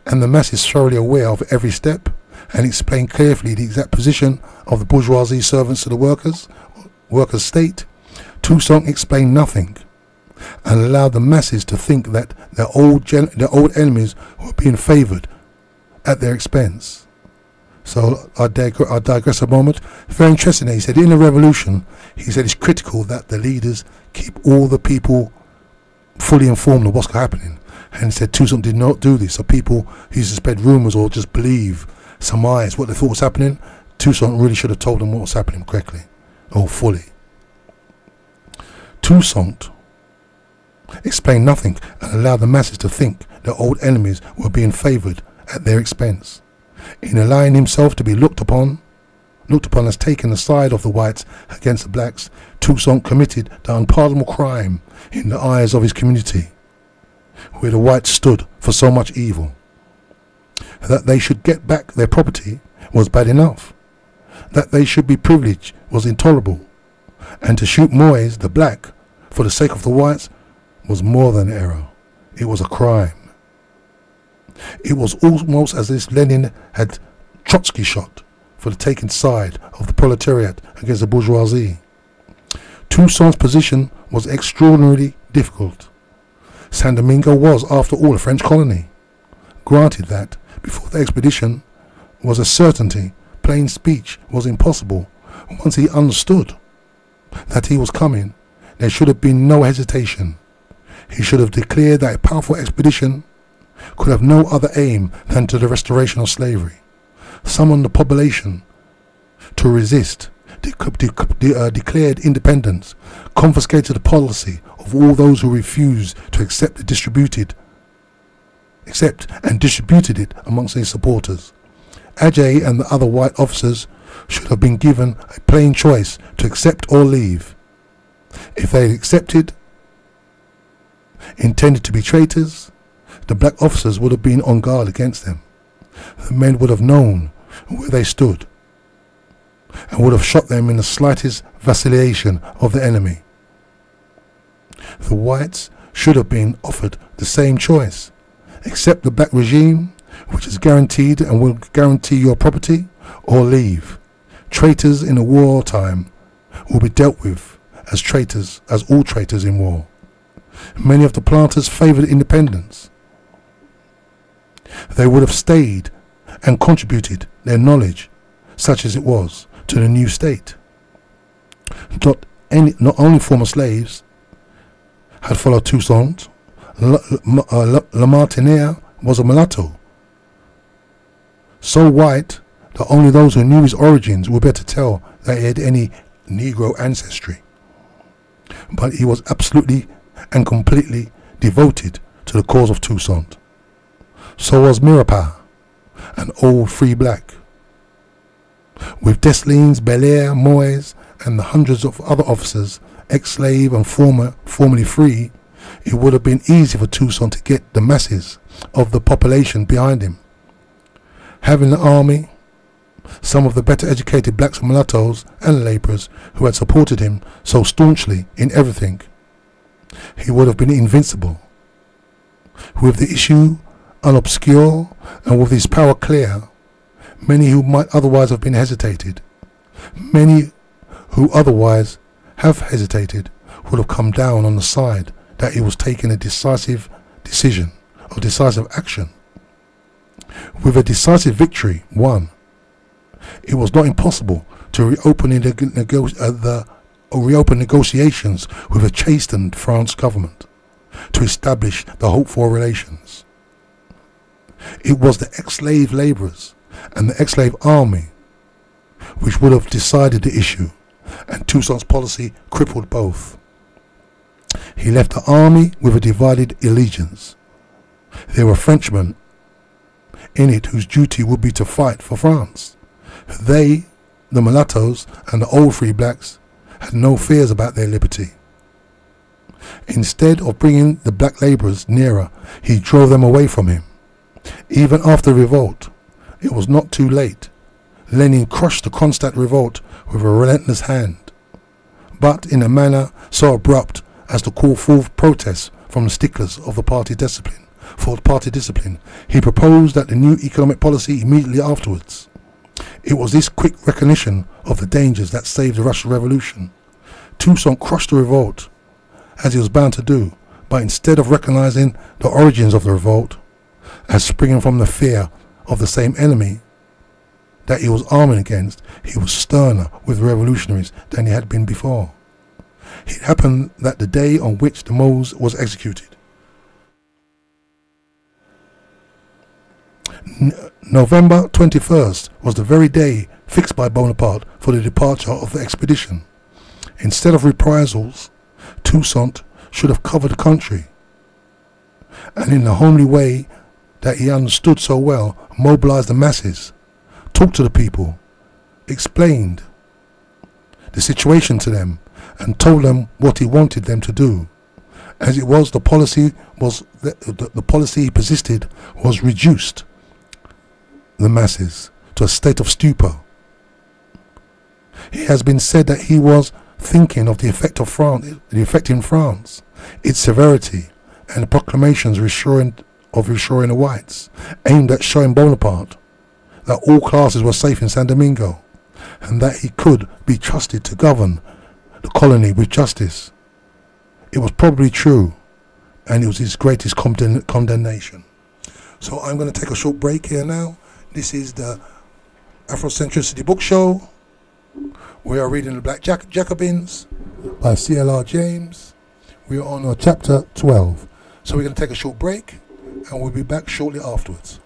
and the masses thoroughly aware of every step and explained carefully the exact position of the bourgeoisie servants to the workers' state, Toussaint explained nothing and allowed the masses to think that their old enemies were being favoured at their expense. So I digress a moment. Very interesting. He said in the revolution, he said it's critical that the leaders keep all the people fully informed of what's happening. And he said Toussaint did not do this. So people who used to spread rumours or just believe surmise what they thought was happening, Toussaint really should have told them what was happening correctly or fully. Toussaint explained nothing and allowed the masses to think their old enemies were being favoured at their expense. In allowing himself to be looked upon as taking the side of the whites against the blacks, Toussaint committed the unpardonable crime in the eyes of his community, where the whites stood for so much evil. That they should get back their property was bad enough. That they should be privileged was intolerable. And to shoot Moyes, the black, for the sake of the whites was more than error. It was a crime. It was almost as if Lenin had Trotsky shot for the taking side of the proletariat against the bourgeoisie. Toussaint's position was extraordinarily difficult. San Domingo was, after all, a French colony. Granted that, before the expedition, was a certainty, plain speech was impossible. Once he understood that he was coming, there should have been no hesitation. He should have declared that a powerful expedition could have no other aim than to the restoration of slavery, summon the population to resist, declared independence, confiscated the policy of all those who refused to accept and distributed it amongst his supporters. Ajay and the other white officers should have been given a plain choice to accept or leave. If they had accepted, intended to be traitors, the black officers would have been on guard against them. The men would have known where they stood and would have shot them in the slightest vacillation of the enemy. The whites should have been offered the same choice: accept the black regime, which is guaranteed and will guarantee your property, or leave. Traitors in a wartime will be dealt with as traitors, as all traitors in war. Many of the planters favoured independence. They would have stayed and contributed their knowledge, such as it was, to the new state. Not only former slaves had followed Toussaint. Lamartiniere was a mulatto, so white that only those who knew his origins would better tell that he had any Negro ancestry. But he was absolutely and completely devoted to the cause of Toussaint. So was Maurepas, an old free black. With Dessalines, Belair, Moyes, and the hundreds of other officers, ex-slave and formerly free, it would have been easy for Toussaint to get the masses of the population behind him. Having the army, some of the better educated blacks and mulattoes and labourers who had supported him so staunchly in everything, he would have been invincible. With the issue unobscure and with his power clear, many who might otherwise have been hesitated, many who otherwise have hesitated, would have come down on the side that he was taking a decisive decision or decisive action. With a decisive victory won, it was not impossible to reopen negotiations with a chastened France government to establish the hoped-for relations. It was the ex-slave labourers and the ex-slave army which would have decided the issue, and Toussaint's policy crippled both. He left the army with a divided allegiance. There were Frenchmen in it whose duty would be to fight for France. They, the mulattoes and the old free blacks, had no fears about their liberty. Instead of bringing the black labourers nearer, he drove them away from him. Even after the revolt, it was not too late. Lenin crushed the constant revolt with a relentless hand, but in a manner so abrupt as to call forth protests from the sticklers of the party discipline. He proposed that the new economic policy immediately afterwards. It was this quick recognition of the dangers that saved the Russian Revolution. Toussaint crushed the revolt, as he was bound to do, but instead of recognizing the origins of the revolt as springing from the fear of the same enemy that he was arming against, he was sterner with revolutionaries than he had been before. It happened that the day on which the Mose was executed, November 21st, was the very day fixed by Bonaparte for the departure of the expedition. Instead of reprisals, Toussaint should have covered the country, and in the homely way that he understood so well, mobilized the masses, talked to the people, explained the situation to them, and told them what he wanted them to do. As it was, the policy he persisted was reduced the masses to a state of stupor. It has been said that he was thinking of the effect in France, its severity, and the proclamations reassuring the whites, aimed at showing Bonaparte that all classes were safe in San Domingo, and that he could be trusted to govern the colony with justice. It was probably true, and it was his greatest condemnation. So I'm going to take a short break here now. This is the Afrocentricity Book Show. We are reading The Black Jacobins by C.L.R. James. We are on chapter 12. So we're going to take a short break, and we'll be back shortly afterwards.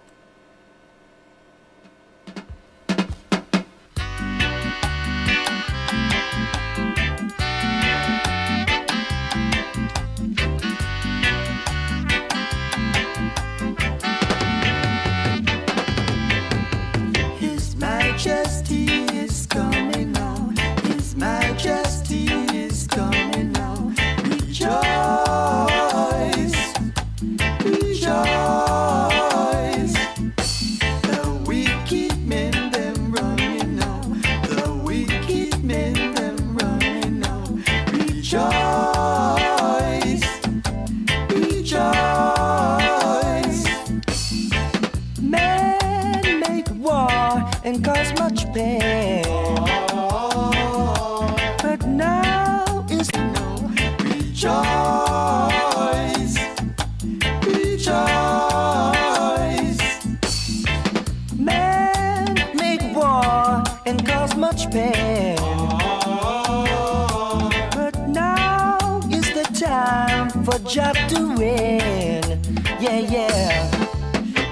Job to win, yeah, yeah.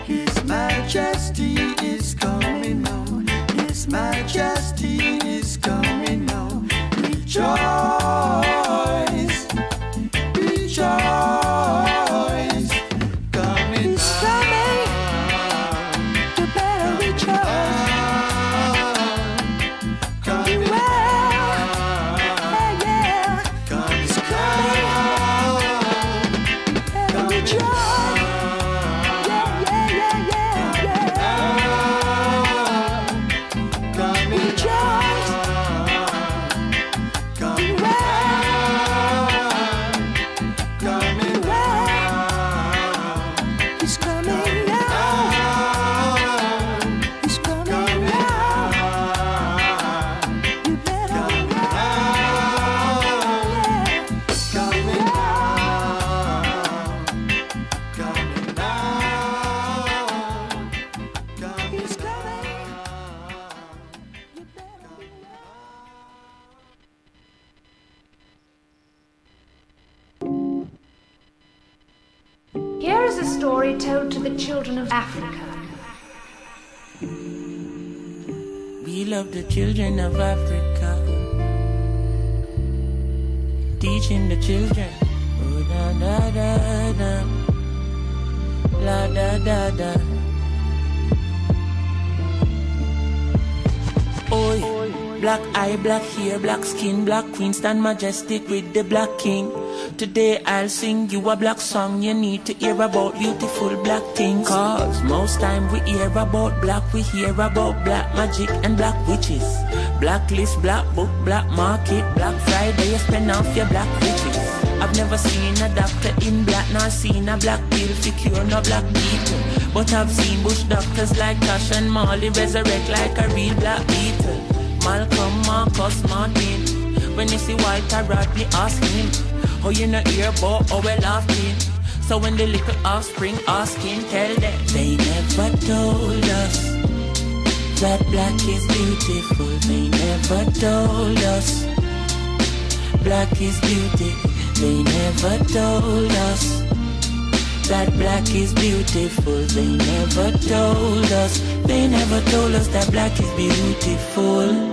His Majesty is coming on. His Majesty is coming on. Rejoice, rejoice. Coming He's coming. You better rejoice. Coming Beware. Here is a story told to the children of Africa. We love the children of Africa, teaching the children. Oh, da da da da, la da da da. Oi, black eye, black hair, black skin, black queen, stand majestic with the black king. Today I'll sing you a black song. You need to hear about beautiful black things. Cause most time we hear about black, we hear about black magic and black witches. Blacklist, black book, black market, Black Friday, you spend off your black riches. I've never seen a doctor in black, nor seen a black pill to cure no black people. But I've seen bush doctors like Tosh and Marley resurrect like a real black beetle. Malcolm, Marcus, Martin. When you see Walter Rodney, ask him, oh, you not hear about how well laughing. So when the little offspring asking, tell them they never told us that black is beautiful. They never told us black is beauty. They never told us that black is beautiful. They never told us. They never told us that black is beautiful.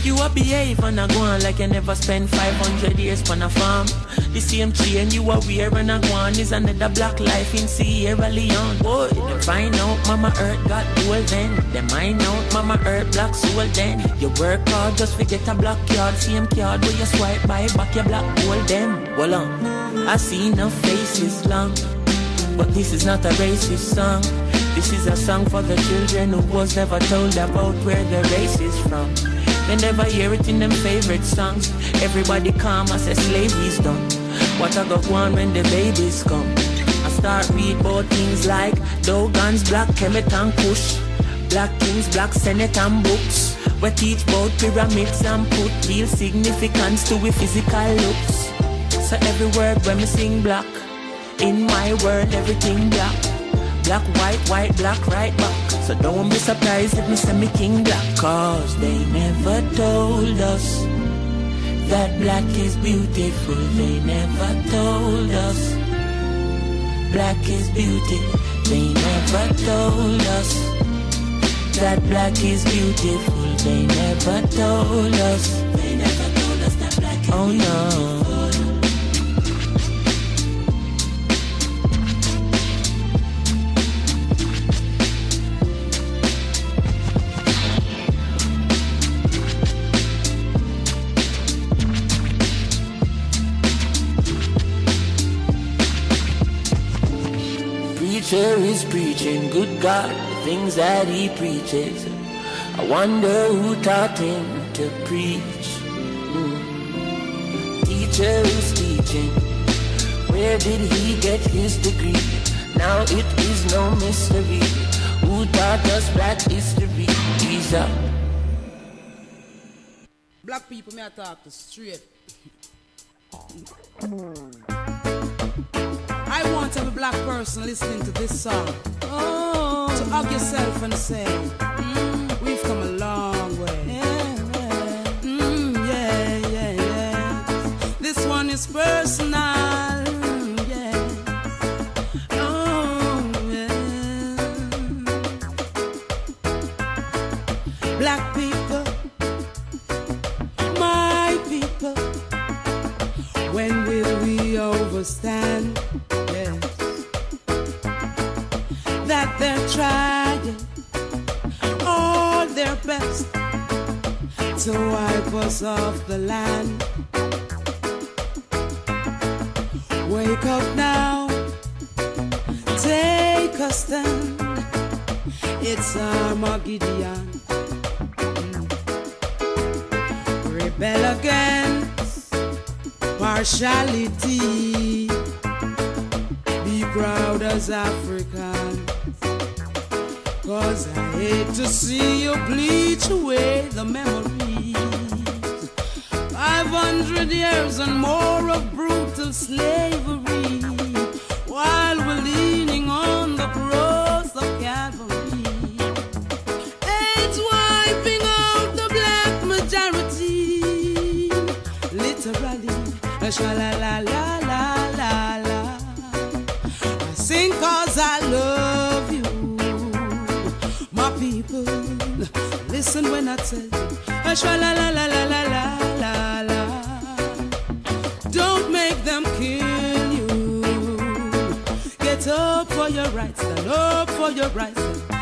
You behave and I go on like you never spend 500 years on a farm. The same chain you are wearing and go on is another black life in Sierra Leone. Boy, they find out Mama Earth got gold then. They mind out Mama Earth black soul then. You work hard just to get a black card. Same card where you swipe by back your black gold then. Hold on, I see no faces long, but this is not a racist song. This is a song for the children who was never told about where their race is from. They never hear it in them favorite songs. Everybody calm as a slavery's done. What I go on when the babies come? I start read about things like Dogons, Black Kemet and Kush, Black Kings, Black Senate and books. We teach about pyramids and put real significance to we physical looks. So every word when me sing black, in my world everything black. Black, white, black, right back. So don't be surprised if me say me king black. Cause they never told us that black is beautiful. They never told us black is beauty. They never told us that black is beautiful. They never told us. They never told us that black is beautiful. Oh no. Preacher is preaching, good God, the things that he preaches. I wonder who taught him to preach. Teacher is teaching, where did he get his degree? Now it is no mystery, who taught us black history? He's up. Black people may I talk to straight. I want every black person listening to this song to hug yourself and say, we've come a long way. Yeah. This one is personal. Black people, my people, when will we overstand? That they're trying all their best to wipe us off the land. Wake up now, take a stand. It's Armageddon. Rebel against partiality. Be proud as African. Cause I hate to see you bleach away the memories. 500 years and more of brutal slavery, while we're leaning on the cross of Calvary. It's wiping out the black majority, literally. Sha la la la la la la. I sing 'cause I love you, my people. Listen when I tell you, sha la la la la la la la la. Don't make them kill you. Get up for your rights, stand up for your rights.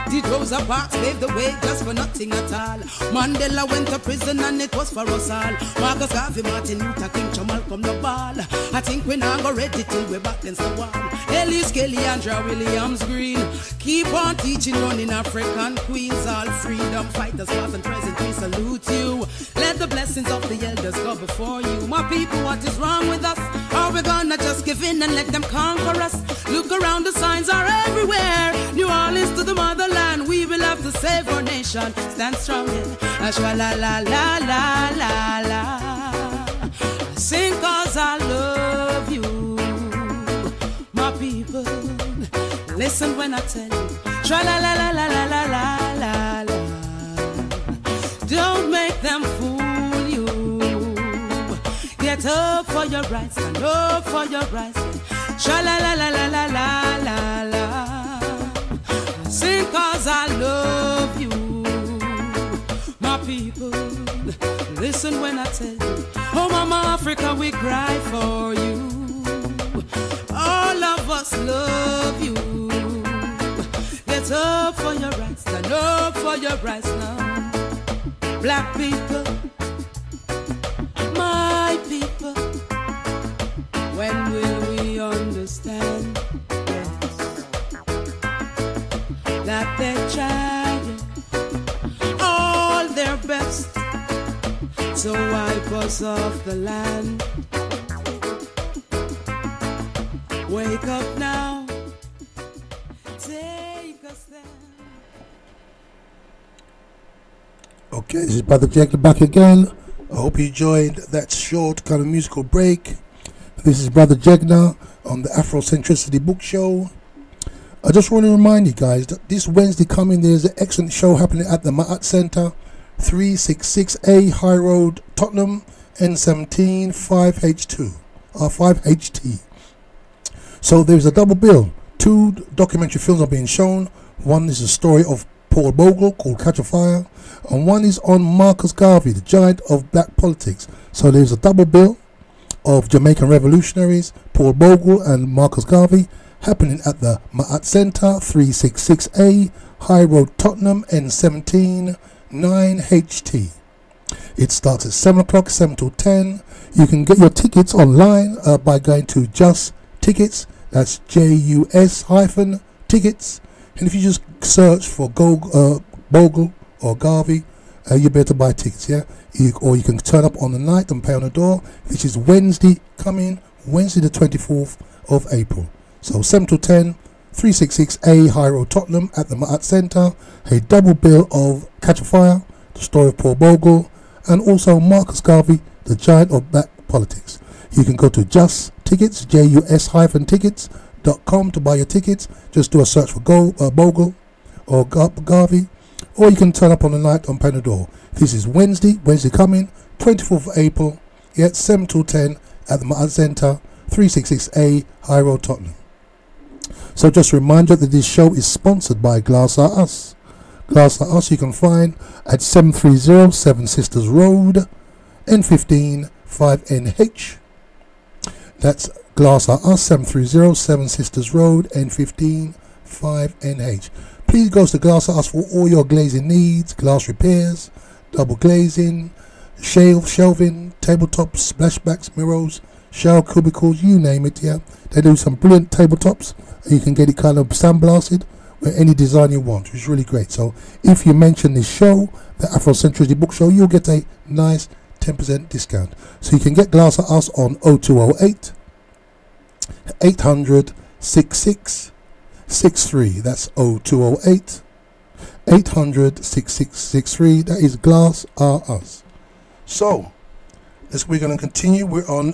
Did Rosa Parks pave the way just for nothing at all? Mandela went to prison and it was for us all. Marcus Garvey, Martin Luther King, Malcolm the ball. I think we now go ready till we're back against the wall. Ellis Kelly, Andrew Williams Green. Keep on teaching, running African queens. All freedom fighters, past and present, we salute you. Let the blessings of the elders go before you. My people, what is wrong with us? Are we gonna just give in and let them conquer us? Look around, the signs are everywhere. New Orleans to the motherland, we will have to save our nation. Stand strong, ashwa la la la la la la. Sing 'cause I love you, my people. Listen when I tell you, tra la la la la la la la la la. Don't make them fool you. Get up for your rights, stand up for your rights. Tra la la la la la la la la. Sing 'cause I love you, my people. Listen when I tell you, oh Mama Africa, we cry for you. All of us love you. Get up for your rights, stand up for your rights now. Black people, my people, when will we understand? That they're trying all their best to wipe us off the land. Wake up now, take a stand. Okay, this is Brother Jacob back again. I hope you enjoyed that short kind of musical break. This is Brother Jegna on the Afrocentricity Book Show. I just want to remind you guys that this Wednesday coming, there's an excellent show happening at the Ma'at Centre, 366A High Road, Tottenham, N17 5H2, 5HT. So there's a double bill. 2 documentary films are being shown. One is a story of Paul Bogle called Catch a Fire, and one is on Marcus Garvey, the giant of black politics. So there's a double bill of Jamaican revolutionaries, Paul Bogle and Marcus Garvey, happening at the Ma'at Centre, 366A High Road, Tottenham, N17 9HT. It starts at 7 o'clock, 7 till 10. You can get your tickets online by going to Just Tickets. That's JUS-tickets. And if you just search for Bogle or Garvey, you better buy tickets, yeah? Or you can turn up on the night and pay on the door, which is Wednesday coming, Wednesday the 24th of April. So 7 to 10, 366A High Road, Tottenham at the Ma'at Centre. A double bill of Catch a Fire, the story of Paul Bogle, and also Marcus Garvey, the giant of black politics. You can go to Just Tickets, JUS-tickets.com to buy your tickets. Just do a search for Bogle or Garvey, or you can turn up on the night and pay the door. This is Wednesday coming, 24th of April, 7 to 10 at the Ma'at Centre, 366A High Road, Tottenham. So just a reminder that this show is sponsored by Glass Are Us. Glass Are Us you can find at 730 Seven Sisters Road, N15 5NH. That's Glass Are Us, 730 Seven Sisters Road, N15 5NH. Please go to Glass Are Us for all your glazing needs, glass repairs, double glazing, shelving, tabletops, splashbacks, mirrors, shower cubicles, you name it, yeah. They do some brilliant tabletops. You can get it kind of sandblasted with any design you want, which is really great. So if you mention this show, the Afrocentricity Book Show, you'll get a nice 10% discount. So you can get Glass At Us on 0208 800 6663. That's 0208 800 6663. That is Glass Are Us. So we're going to continue. We're on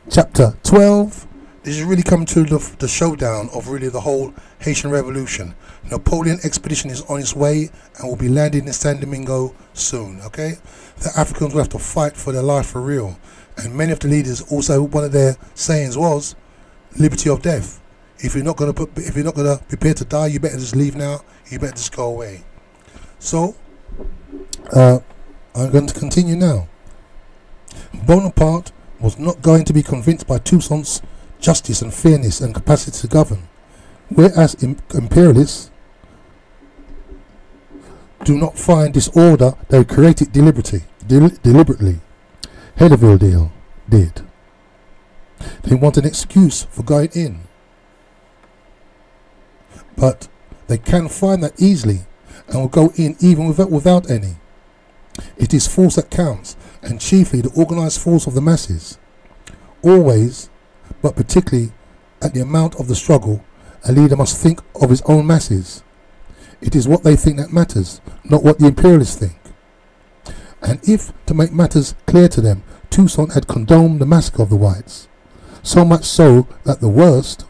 chapter 12. This is really coming to the showdown of really the whole Haitian Revolution. Napoleon expedition is on its way and will be landing in San Domingo soon, okay? The Africans will have to fight for their life for real. And many of the leaders also, one of their sayings was liberty of death. If you're not gonna prepare to die, you better just leave now. You better just go away. So I'm going to continue now. Bonaparte was not going to be convinced by Toussaint's justice and fairness and capacity to govern, whereas imperialists do not find this order, they create it deliberately. Hedeville did. They want an excuse for going in, but they can find that easily and will go in even without any. It is force that counts, and chiefly the organised force of the masses. Always, but particularly at the amount of the struggle, a leader must think of his own masses. It is what they think that matters, not what the imperialists think. And if, to make matters clear to them, Toussaint had condoned the massacre of the whites, so much so that the worst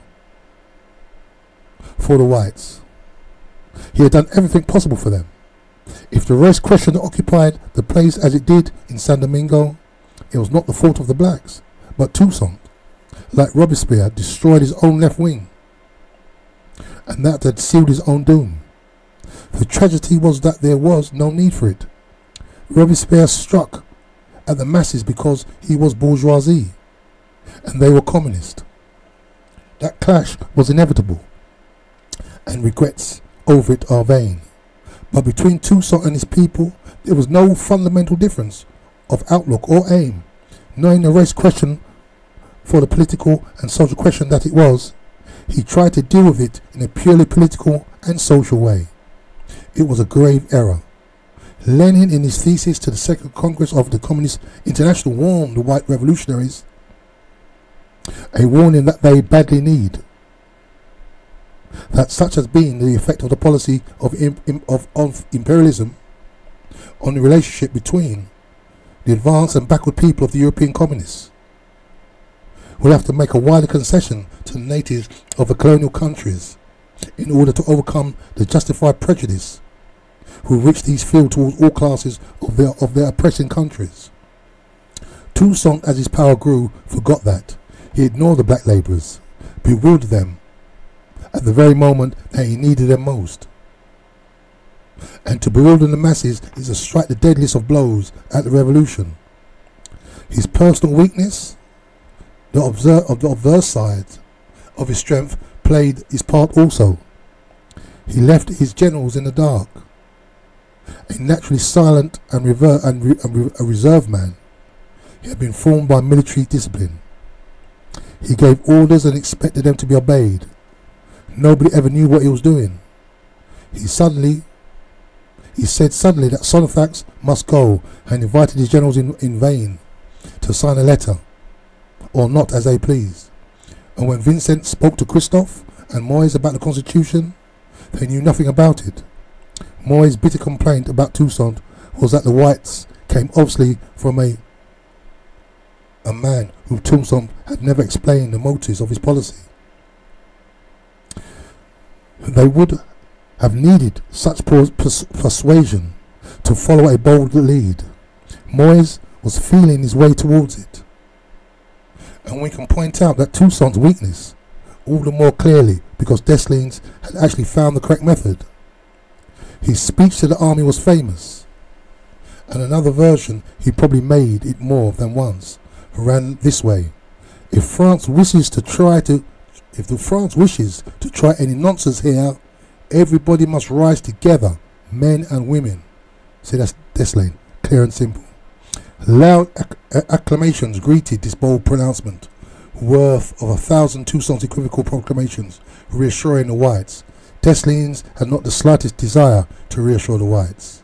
for the whites, he had done everything possible for them. If the race question occupied the place as it did in San Domingo, it was not the fault of the blacks, but Toussaint, like Robespierre, destroyed his own left wing, and that had sealed his own doom. The tragedy was that there was no need for it. Robespierre struck at the masses because he was bourgeoisie, and they were communist. That clash was inevitable, and regrets over it are vain. But between Toussaint and his people, there was no fundamental difference of outlook or aim. Knowing the race question for the political and social question that it was, he tried to deal with it in a purely political and social way. It was a grave error. Lenin, in his thesis to the Second Congress of the Communist International, warned the white revolutionaries, a warning that they badly need, that such has been the effect of the policy of imperialism on the relationship between the advanced and backward people of the European communists. We'll have to make a wider concession to the natives of the colonial countries in order to overcome the justified prejudice with which these feel towards all classes of their oppressing countries. Toussaint, as his power grew, forgot that. He ignored the black labourers, bewildered them at the very moment that he needed them most. And to bewilder the masses is to strike the deadliest of blows at the revolution. His personal weakness, the obverse side of his strength, played his part also. He left his generals in the dark. A naturally silent and a reserved man, he had been formed by military discipline. He gave orders and expected them to be obeyed. Nobody ever knew what he was doing. He said suddenly that Solofax must go, and invited his generals in vain to sign a letter, or not, as they pleased. And when Vincent spoke to Christophe and Moyes about the Constitution, they knew nothing about it. Moyes' bitter complaint about Toussaint was that the whites came obviously from a man who Toussaint had never explained the motives of his policy. They would have needed such persuasion to follow a bold lead. Moyes was feeling his way towards it. And we can point out that Toussaint's weakness all the more clearly because Dessalines had actually found the correct method. His speech to the army was famous, and another version, he probably made it more than once, ran this way: If France wishes to try any nonsense here, everybody must rise together, men and women. See, that's Dessalines, clear and simple. Loud acclamations greeted this bold pronouncement, worth of 1,000 Toussaint equivocal proclamations, reassuring the whites. Dessalines had not the slightest desire to reassure the whites.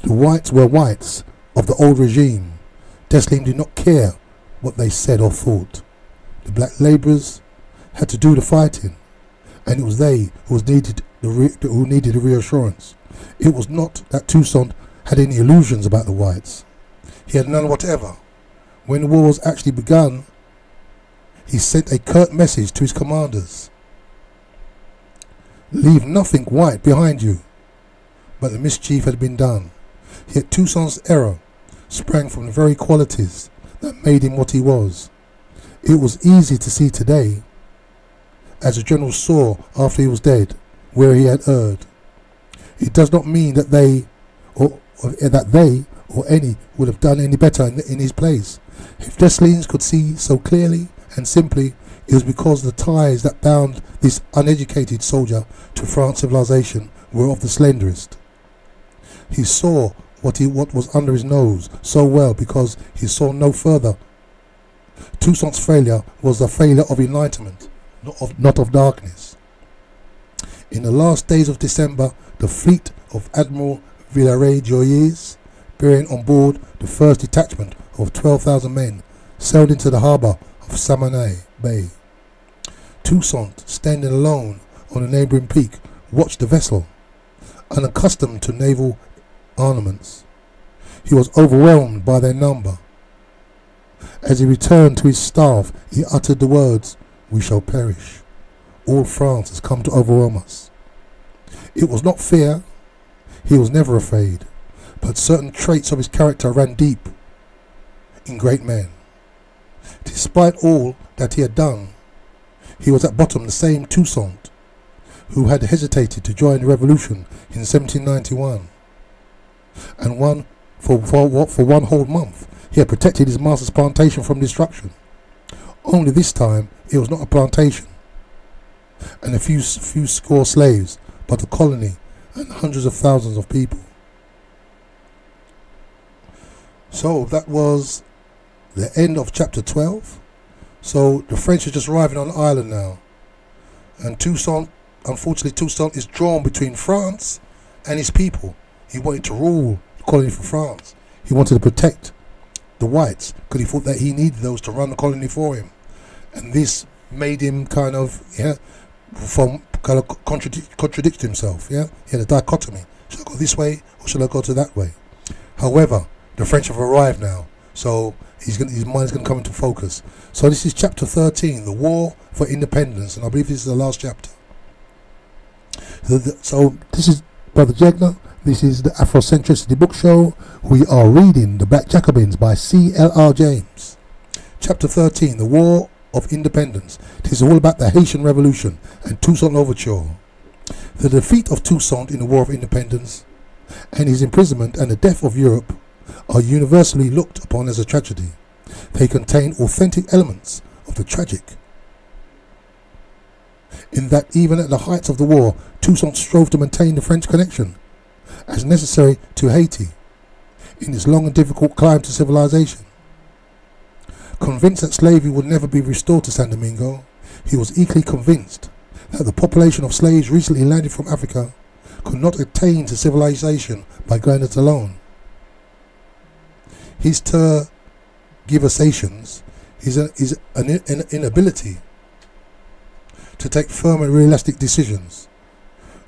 The whites were whites of the old regime. Dessalines did not care what they said or thought. The black labourers had to do the fighting, and it was they who needed the reassurance. It was not that Toussaint had any illusions about the whites. He had none whatever. When the war was actually begun, he sent a curt message to his commanders. Leave nothing white behind you. But the mischief had been done. Yet Toussaint's error sprang from the very qualities that made him what he was. It was easy to see today, as the general saw after he was dead, where he had erred. It does not mean that they or any would have done any better in his place. If Dessalines could see so clearly and simply, it was because the ties that bound this uneducated soldier to France's civilization were of the slenderest. He saw what was under his nose so well because he saw no further. Toussaint's failure was the failure of enlightenment, not of darkness. In the last days of December, the fleet of Admiral Villaret-Joyeuse, bearing on board the first detachment of 12,000 men, sailed into the harbour of Samonay Bay. Toussaint, standing alone on a neighbouring peak, watched the vessel. Unaccustomed to naval armaments, he was overwhelmed by their number. As he returned to his staff, he uttered the words, "We shall perish. All France has come to overwhelm us." It was not fear, he was never afraid, but certain traits of his character ran deep in great men. Despite all that he had done, he was at bottom the same Toussaint who had hesitated to join the revolution in 1791, and for one whole month he had protected his master's plantation from destruction. Only this time it was not a plantation and a few score slaves, but a colony and hundreds of thousands of people. So that was the end of chapter 12. So the French are just arriving on the island now, and unfortunately Toussaint is drawn between France and his people. He wanted to rule the colony for France. He wanted to protect the whites because he thought that he needed those to run the colony for him, and this made him kind of contradict himself. He had a dichotomy: should I go this way or should I go to that way? However, the French have arrived now, so his mind's going to come into focus. So this is chapter 13, the War for Independence, and I believe this is the last chapter. So this is Brother Jegna. This is the Afrocentricity Book Show. We are reading The Black Jacobins by C.L.R. James. Chapter 13, The War of Independence. It is all about the Haitian Revolution and Toussaint Louverture. The defeat of Toussaint in the War of Independence and his imprisonment and the death of Europe are universally looked upon as a tragedy. They contain authentic elements of the tragic, in that even at the heights of the war, Toussaint strove to maintain the French connection as necessary to Haiti in its long and difficult climb to civilization. Convinced that slavery would never be restored to San Domingo, he was equally convinced that the population of slaves recently landed from Africa could not attain to civilization by going it alone. His tergiversations is an inability to take firm and realistic decisions,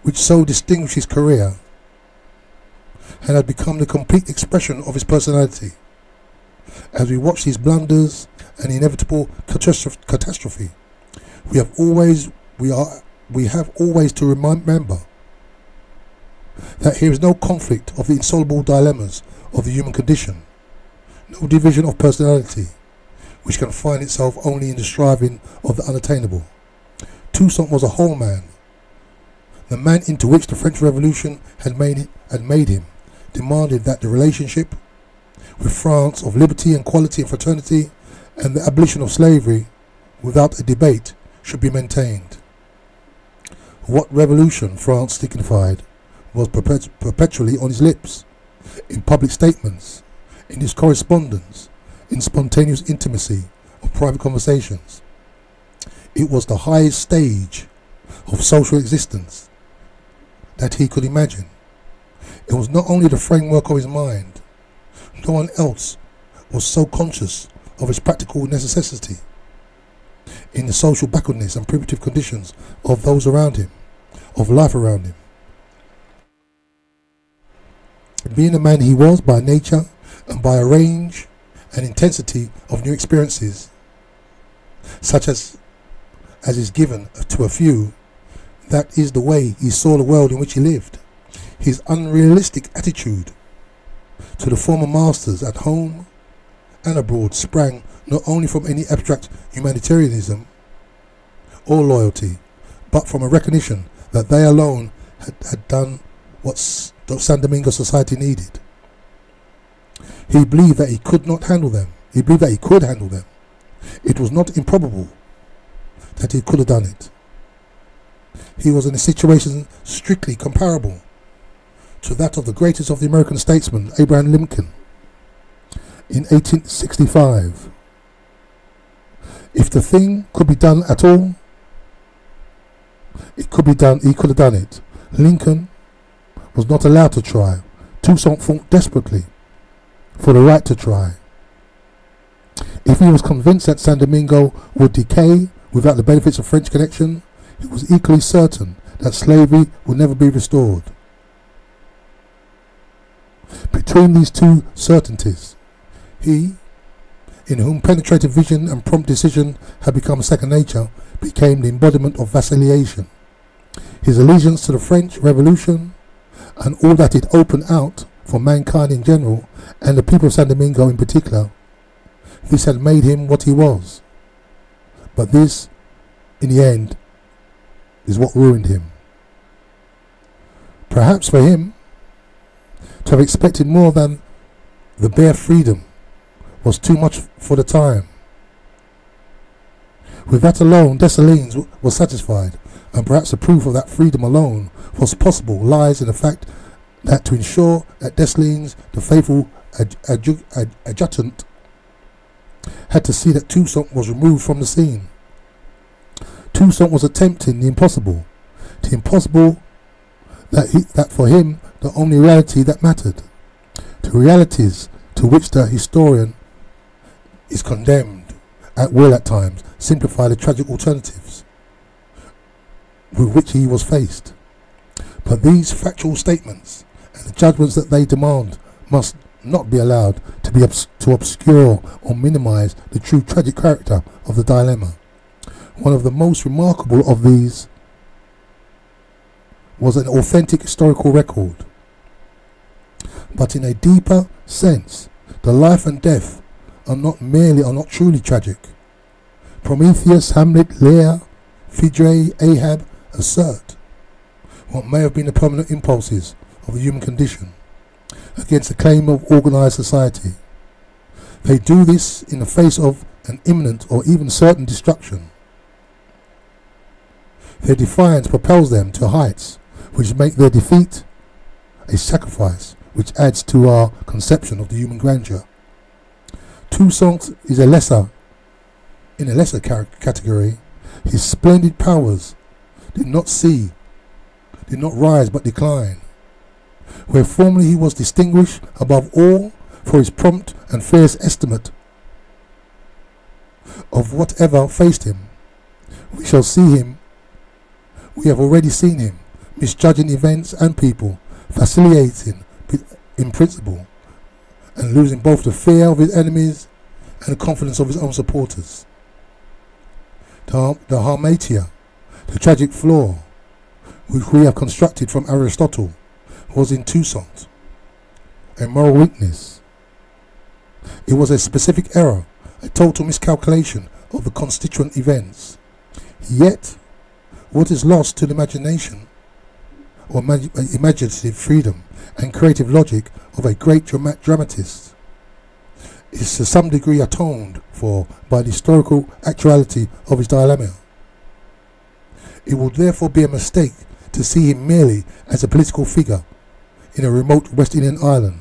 which so distinguished his career and had become the complete expression of his personality. As we watch these blunders and inevitable catastrophe, we have always to remember that here is no conflict of the insoluble dilemmas of the human condition, no division of personality, which can find itself only in the striving of the unattainable. Toussaint was a whole man, the man into which the French Revolution had made him, demanded that the relationship with France of liberty and equality and fraternity and the abolition of slavery without a debate should be maintained. What revolution France signified was perpetually on his lips, in public statements, in his correspondence, in spontaneous intimacy of private conversations. It was the highest stage of social existence that he could imagine. It was not only the framework of his mind. No one else was so conscious of its practical necessity in the social backwardness and primitive conditions of those around him, of life around him. Being the man he was by nature and by a range and intensity of new experiences, such as is given to a few, that is the way he saw the world in which he lived. His unrealistic attitude to the former masters at home and abroad sprang not only from any abstract humanitarianism or loyalty, but from a recognition that they alone had done what San Domingo society needed. He believed that he could not handle them. He believed that he could handle them. It was not improbable that he could have done it. He was in a situation strictly comparable to that of the greatest of the American statesmen, Abraham Lincoln, in 1865. If the thing could be done at all, it could be done. He could have done it. Lincoln was not allowed to try. Toussaint fought desperately for the right to try. If he was convinced that San Domingo would decay without the benefits of French connection, he was equally certain that slavery would never be restored. Between these two certainties, he, in whom penetrating vision and prompt decision had become second nature, became the embodiment of vacillation. His allegiance to the French Revolution and all that it opened out for mankind in general and the people of San Domingo in particular, this had made him what he was. But this, in the end, is what ruined him. Perhaps for him, to have expected more than the bare freedom was too much for the time. With that alone, Dessalines was satisfied, and perhaps the proof of that freedom alone was possible lies in the fact that to ensure that Dessalines, the faithful adjutant, had to see that Toussaint was removed from the scene. Toussaint was attempting the impossible that for him the only reality that mattered, the realities to which the historian is condemned at will at times simplify the tragic alternatives with which he was faced. But these factual statements and the judgments that they demand must not be allowed to obscure or minimize the true tragic character of the dilemma. One of the most remarkable of these was an authentic historical record. But in a deeper sense, the life and death are not truly tragic. Prometheus, Hamlet, Lear, Phaedra, Ahab assert what may have been the permanent impulses of the human condition against the claim of organized society. They do this in the face of an imminent or even certain destruction. Their defiance propels them to heights which make their defeat a sacrifice which adds to our conception of the human grandeur. Toussaint is in a lesser category. His splendid powers did not rise but decline. Where formerly he was distinguished above all for his prompt and fierce estimate of whatever faced him, we have already seen him misjudging events and people, vacillating in principle, and losing both the fear of his enemies and the confidence of his own supporters. The harmatia, the tragic flaw, which we have constructed from Aristotle, was in Toussaint a moral weakness. It was a specific error, a total miscalculation of the constituent events. Yet, what is lost to the imagination or imaginative freedom and creative logic of a great dramatist is to some degree atoned for by the historical actuality of his dilemma. It would therefore be a mistake to see him merely as a political figure in a remote West Indian island.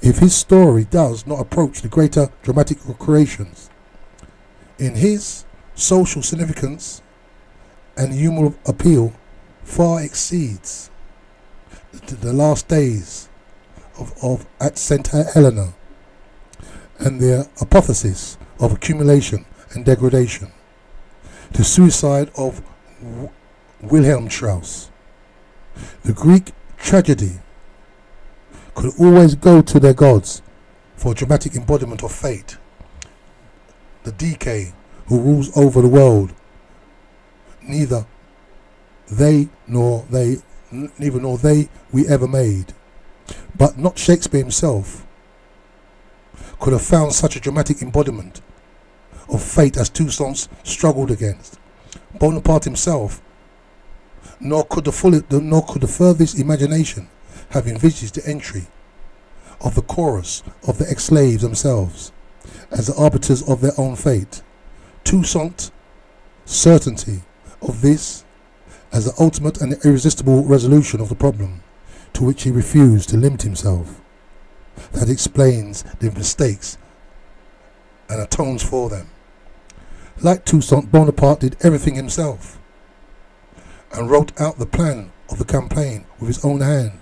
If his story does not approach the greater dramatic creations, in his social significance and human appeal far exceeds the last days of at St. Helena and their apotheosis of accumulation and degradation, the suicide of Wilhelm Strauss. The Greek tragedy could always go to their gods for a dramatic embodiment of fate, the decay who rules over the world. Neither nor they we ever made. But not Shakespeare himself could have found such a dramatic embodiment of fate as Toussaint struggled against. Bonaparte himself, nor could the furthest imagination have envisaged the entry of the chorus of the ex-slaves themselves as the arbiters of their own fate. Toussaint's certainty of this as the ultimate and irresistible resolution of the problem to which he refused to limit himself. That explains the mistakes and atones for them. Like Toussaint, Bonaparte did everything himself and wrote out the plan of the campaign with his own hand.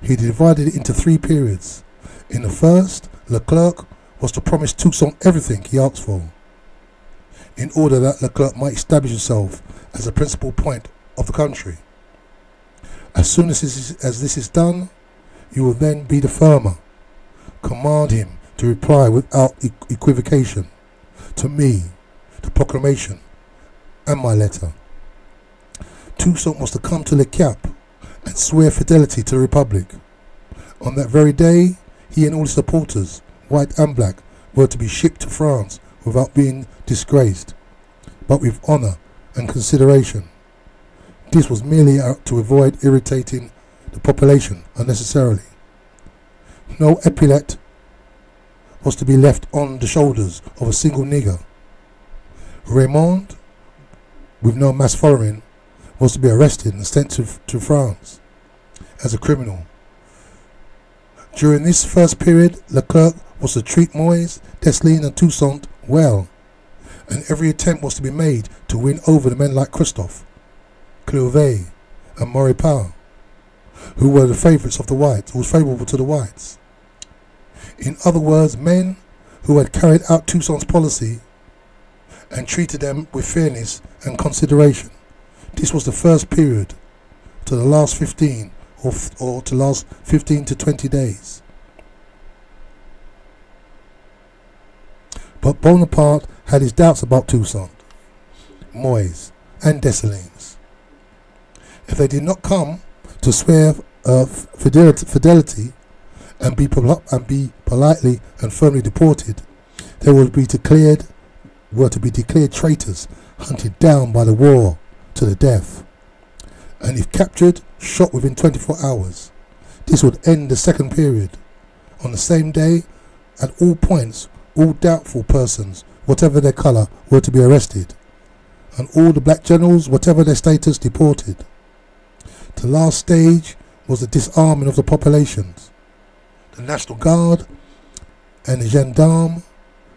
He divided it into 3 periods. In the first, Leclerc was to promise Toussaint everything he asked for, in order that Leclerc might establish himself as the principal point of the country. As soon as this is done, you will then be the firmer. Command him to reply without equivocation to me, the proclamation, and my letter. Toussaint was to come to Le Cap and swear fidelity to the Republic. On that very day, he and all his supporters, white and black, were to be shipped to France without being disgraced, but with honour and consideration. This was merely to avoid irritating the population unnecessarily. No epaulette was to be left on the shoulders of a single nigger. Raymond, with no mass following, was to be arrested and sent to France as a criminal. During this first period, Leclerc was to treat Moyes, Dessalines and Toussaint well, and every attempt was to be made to win over the men like Christophe, Clervet and Maurepas, who were the favourites of the whites, who was favourable to the whites. In other words, men who had carried out Toussaint's policy and treated them with fairness and consideration. This was the first period to the last 15 or to last 15 to 20 days. But Bonaparte had his doubts about Toussaint, Moyes and Dessalines. If they did not come to swear fidelity and be politely and firmly deported, they were to be declared traitors, hunted down by the war to the death, and if captured, shot within 24 hours. This would end the second period. On the same day, at all points, all doubtful persons, whatever their colour, were to be arrested, and all the black generals, whatever their status, deported. The last stage was the disarming of the populations. The National Guard and the gendarmes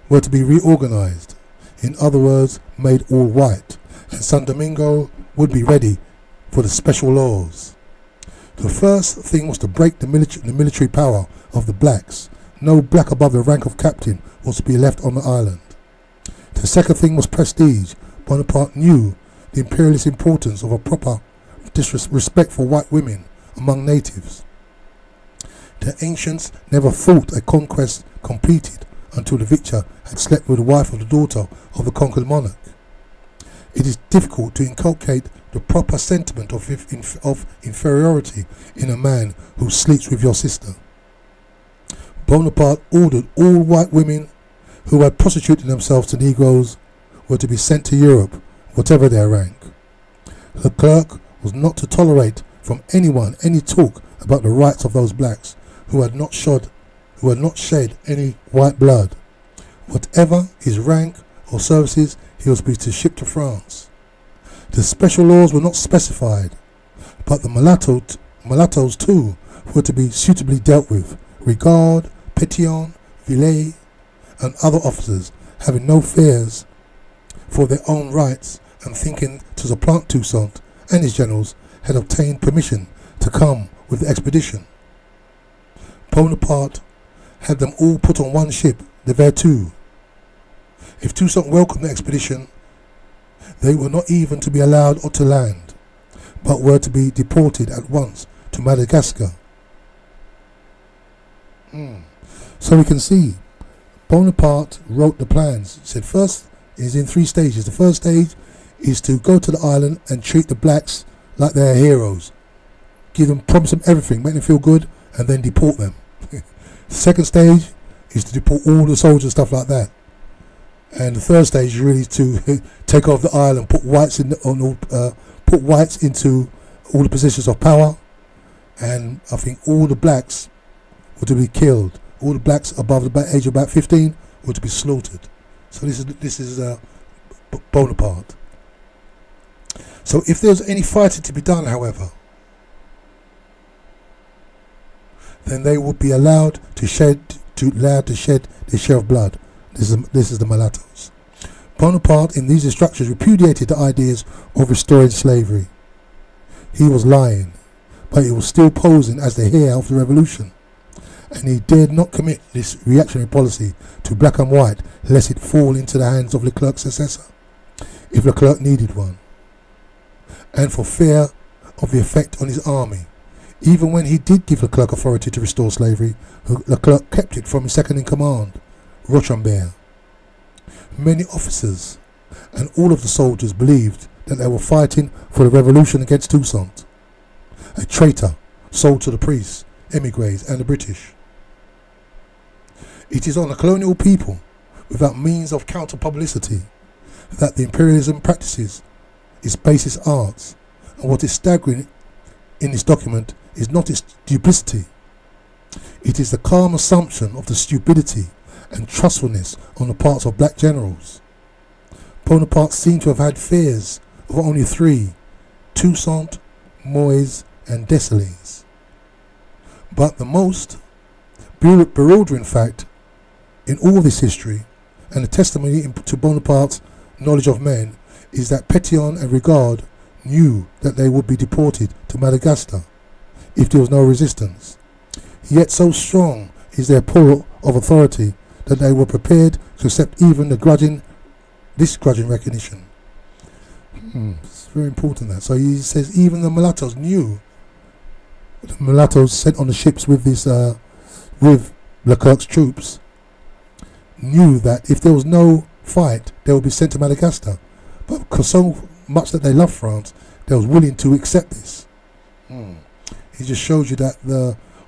were to be reorganised, in other words, made all white, and San Domingo would be ready for the special laws. The first thing was to break the military power of the blacks. No black above the rank of captain was to be left on the island. The second thing was prestige. Bonaparte knew the imperialist importance of a proper respect for white women among natives. The ancients never thought a conquest completed until the victor had slept with the wife of the daughter of the conquered monarch. It is difficult to inculcate the proper sentiment of inferiority in a man who sleeps with your sister. Bonaparte ordered all white women who had prostituted themselves to Negroes were to be sent to Europe, whatever their rank. Leclerc was not to tolerate from anyone any talk about the rights of those blacks who had not shed any white blood. Whatever his rank or services, he was to be shipped to France. The special laws were not specified, but the mulattoes too were to be suitably dealt with. Regard, Pétion, Villet, and other officers, having no fears for their own rights and thinking to supplant Toussaint and his generals, had obtained permission to come with the expedition. Bonaparte had them all put on one ship, the Vertu. If Toussaint welcomed the expedition, they were not even to be allowed to land, but were to be deported at once to Madagascar. So we can see Bonaparte wrote the plans. He said, first is in 3 stages. The first stage is to go to the island and treat the blacks like they're heroes. Promise them everything, make them feel good, and then deport them. The second stage is to deport all the soldiers and stuff like that. And the third stage is really to take over the island, put whites into all the positions of power, and I think all the blacks were to be killed. All the blacks above the age of about 15 were to be slaughtered. So this is Bonaparte. So if there was any fighting to be done, however, then they would be allowed to shed their share of blood. This is the mulattoes. Bonaparte, in these instructions, repudiated the ideas of restoring slavery. He was lying, but he was still posing as the heir of the revolution, and he dared not commit this reactionary policy to black and white, lest it fall into the hands of Leclerc's successor, if Leclerc needed one, and for fear of the effect on his army. Even when he did give Leclerc authority to restore slavery, Leclerc kept it from his second-in-command, Rochambeau. Many officers and all of the soldiers believed that they were fighting for the revolution against Toussaint, a traitor sold to the priests, emigres and the British. It is on a colonial people without means of counter-publicity that the imperialism practices its basis arts, and what is staggering in this document is not its duplicity. It is the calm assumption of the stupidity and trustfulness on the parts of black generals. Bonaparte seemed to have had fears of only 3, Toussaint, Moise and Dessalines. But the most bewildering fact in all this history, and a testimony to Bonaparte's knowledge of men, is that Pétion and Rigaud knew that they would be deported to Madagascar if there was no resistance. Yet so strong is their pull of authority that they were prepared to accept even this grudging recognition. It's very important that. So he says even the mulattoes knew. The mulattoes sent on the ships with with Leclerc's troops knew that if there was no fight, they would be sent to Madagascar. But because so much that they loved France, they was willing to accept this. It just shows you that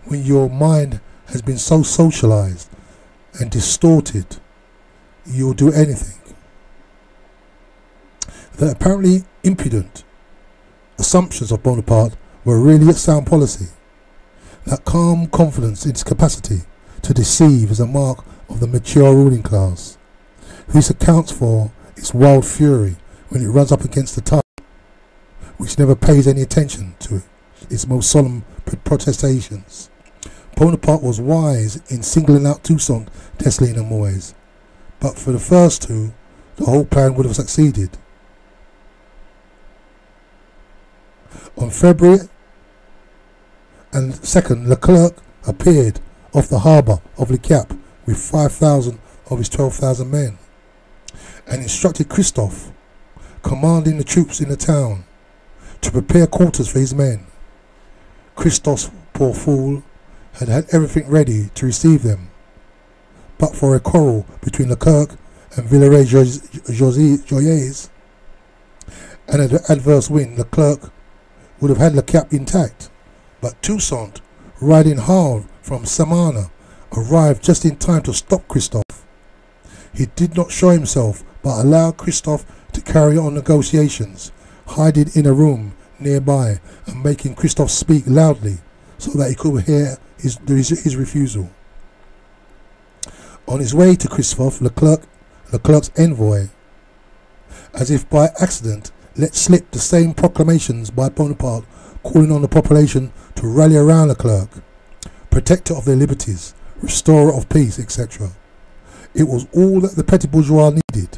when your mind has been so socialized and distorted, you'll do anything. The apparently impudent assumptions of Bonaparte were really a sound policy. That calm confidence in its capacity to deceive is a mark of the mature ruling class. This accounts for its wild fury when it runs up against the tide, which never pays any attention to its most solemn protestations. Bonaparte was wise in singling out Toussaint, Dessalines and Moise, but for the first two, the whole plan would have succeeded. On February 2nd, Leclerc appeared off the harbour of Le Cap with 5,000 of his 12,000 men, and instructed Christophe, commanding the troops in the town, to prepare quarters for his men. Christophe, poor fool, had everything ready to receive them, but for a quarrel between Leclerc and Villeray-Joyeuse, and an adverse wind, Leclerc would have had Le Cap intact, but Toussaint, riding hard from Samana, arrived just in time to stop Christophe. He did not show himself, but allowed Christophe to carry on negotiations, hiding in a room nearby and making Christophe speak loudly so that he could hear his refusal. On his way to Christophe, Leclerc's envoy, as if by accident, let slip the same proclamations by Bonaparte calling on the population to rally around Leclerc, protector of their liberties, restorer of peace, etc. It was all that the petty bourgeois needed.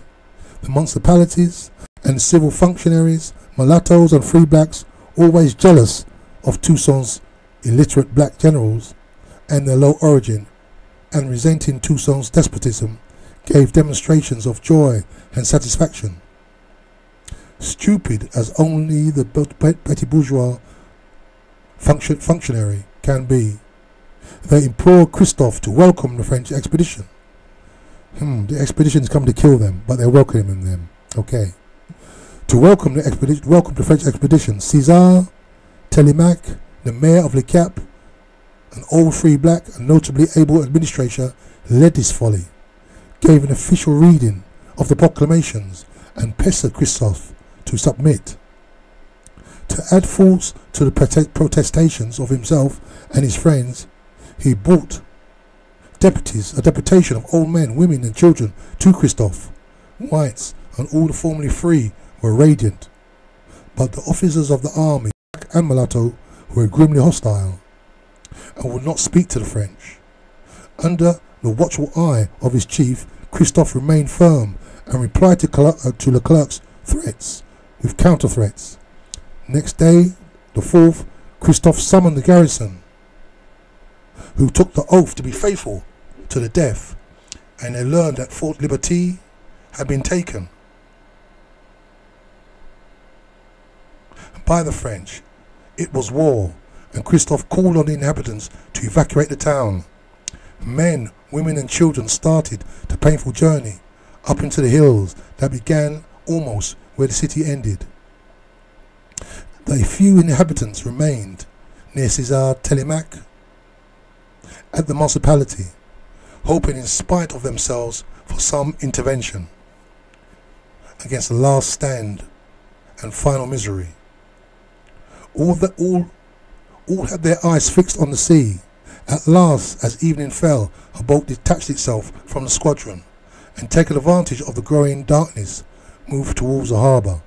The municipalities and civil functionaries, mulattoes and free blacks, always jealous of Toussaint's illiterate black generals and their low origin, and resenting Toussaint's despotism, gave demonstrations of joy and satisfaction. Stupid as only the petty bourgeois functionary can be, they implored Christophe to welcome the French expedition. The expedition's come to kill them, but they're welcoming them. Okay. To welcome the French expedition, César Telemaque, the mayor of Le Cap, an old free black and notably able administrator, led this folly, gave an official reading of the proclamations, and pestered Christophe to submit. To add force to the protestations of himself and his friends, he brought a deputation of old men, women and children to Christophe. Whites and all the formerly free were radiant, but the officers of the army, black and mulatto, were grimly hostile and would not speak to the French. Under the watchful eye of his chief, Christophe remained firm and replied to Leclerc's threats with counter-threats. Next day, the 4th, Christophe summoned the garrison, who took the oath to be faithful to the death, and they learned that Fort Liberty had been taken by the French. It was war, and Christophe called on the inhabitants to evacuate the town. Men, women and children started the painful journey up into the hills that began almost where the city ended. The few inhabitants remained near César Telemaque at the municipality, hoping in spite of themselves for some intervention against the last stand and final misery. All had their eyes fixed on the sea. At last, as evening fell, a boat detached itself from the squadron and, taking advantage of the growing darkness, moved towards the harbour.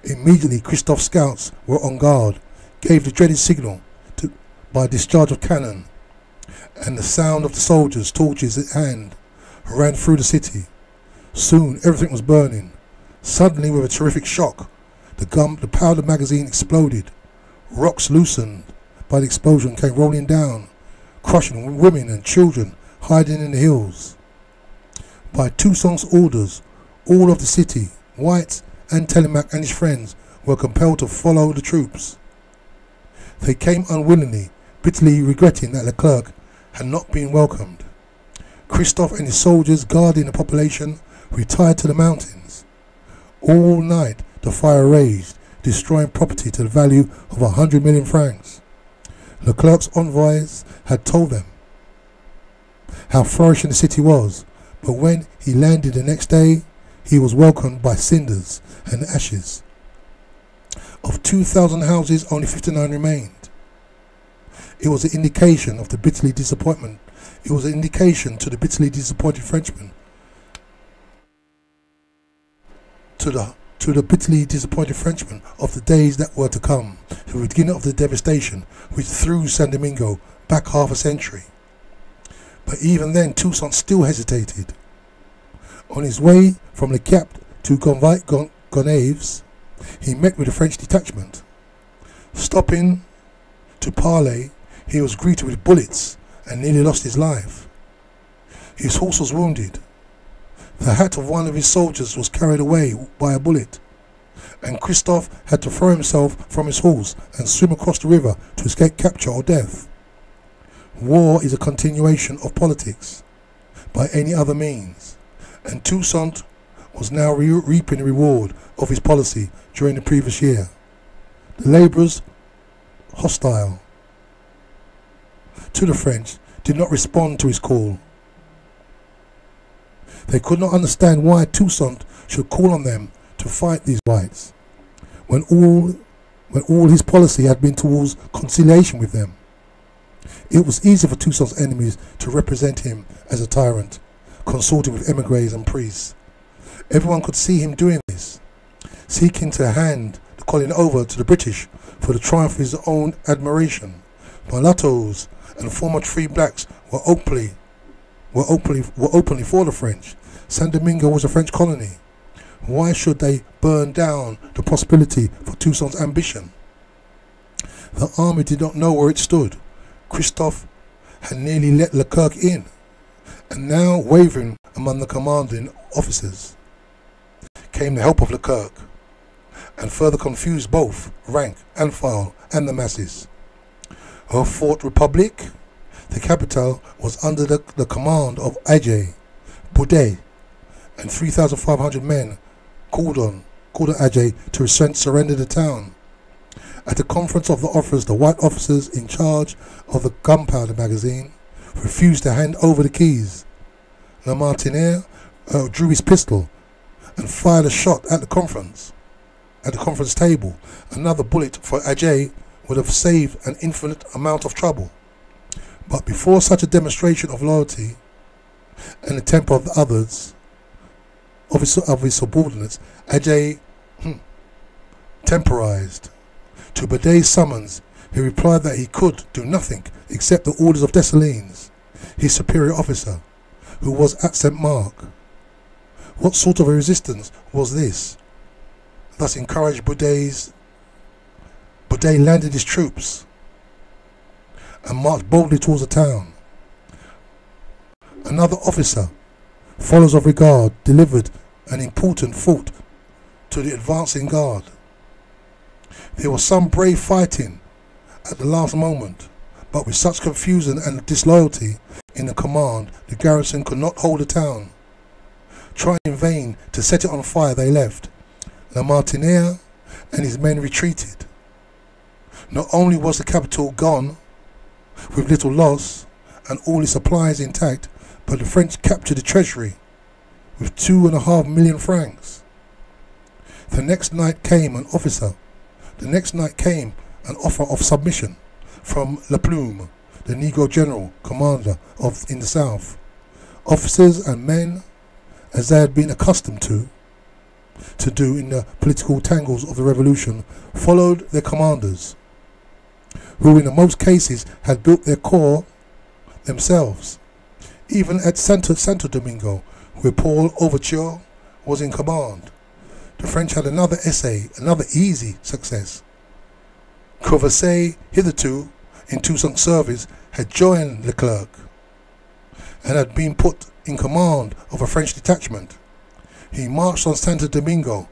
Immediately, Christophe's scouts were on guard, gave the dreaded signal by discharge of cannon, and the sound of the soldiers' torches at hand ran through the city. Soon everything was burning. Suddenly, with a terrific shock, the powder magazine exploded. Rocks loosened by the explosion came rolling down, crushing women and children hiding in the hills. By Toussaint's orders, all of the city, whites and Telemaque and his friends, were compelled to follow the troops. They came unwillingly, bitterly regretting that Leclerc had not been welcomed. Christophe and his soldiers guarding the population retired to the mountains. All night the fire raged, destroying property to the value of 100 million francs. Leclerc's envoys had told them how flourishing the city was, but when he landed the next day, he was welcomed by cinders and ashes. Of 2,000 houses, only 59 remained. It was an indication of the bitterly disappointment. It was an indication to the bitterly disappointed Frenchmen, to the bitterly disappointed Frenchmen of the days that were to come, the beginning of the devastation which threw San Domingo back half a century. But even then, Toussaint still hesitated. On his way from Le Cap to Gonaves, he met with a French detachment. Stopping to parley, he was greeted with bullets and nearly lost his life. His horse was wounded. The hat of one of his soldiers was carried away by a bullet, and Christophe had to throw himself from his horse and swim across the river to escape capture or death. War is a continuation of politics by any other means, and Toussaint was now reaping the reward of his policy during the previous year. The labourers, hostile to the French, did not respond to his call. They could not understand why Toussaint should call on them to fight these whites, when all his policy had been towards conciliation with them. It was easy for Toussaint's enemies to represent him as a tyrant, consorting with emigres and priests. Everyone could see him doing this, seeking to hand the colony over to the British for the triumph of his own admiration. Mulattoes and former free blacks were openly for the French. San Domingo was a French colony. Why should they burn down the possibility for Toussaint's ambition? The army did not know where it stood. Christophe had nearly let Leclerc in, and now, wavering among the commanding officers, came the help of Leclerc, and further confused both rank and file and the masses. Her Fort Republic, the capital, was under the command of Ajay Boudet, and 3,500 men called on Ajay to surrender the town. At the conference of the officers, the white officers in charge of the gunpowder magazine refused to hand over the keys. Lamartine drew his pistol and fired a shot at the conference table. Another bullet for Ajay would have saved an infinite amount of trouble. But before such a demonstration of loyalty and the temper of the others, of his subordinates, Ajay temporized. To Baday's summons, he replied that he could do nothing except the orders of Dessalines, his superior officer, who was at St. Mark. What sort of a resistance was this? Thus encouraged, Baday landed his troops and marched boldly towards the town. Another officer, followers of regard, delivered an important thought to the advancing guard. There was some brave fighting at the last moment, but with such confusion and disloyalty in the command, the garrison could not hold the town. Trying in vain to set it on fire, they left. Lamartine and his men retreated. Not only was the capital gone with little loss and all its supplies intact, but the French captured the treasury with 2.5 million francs. The next night came an offer of submission from La Plume, the Negro general commander in the south. Officers and men, as they had been accustomed to do in the political tangles of the revolution, followed their commanders, who in most cases had built their corps themselves. Even at Santo Domingo, where Paul Overture was in command, the French had another easy success. Courvoisier, hitherto in Toussaint's service, had joined Leclerc and had been put in command of a French detachment. He marched on Santo Domingo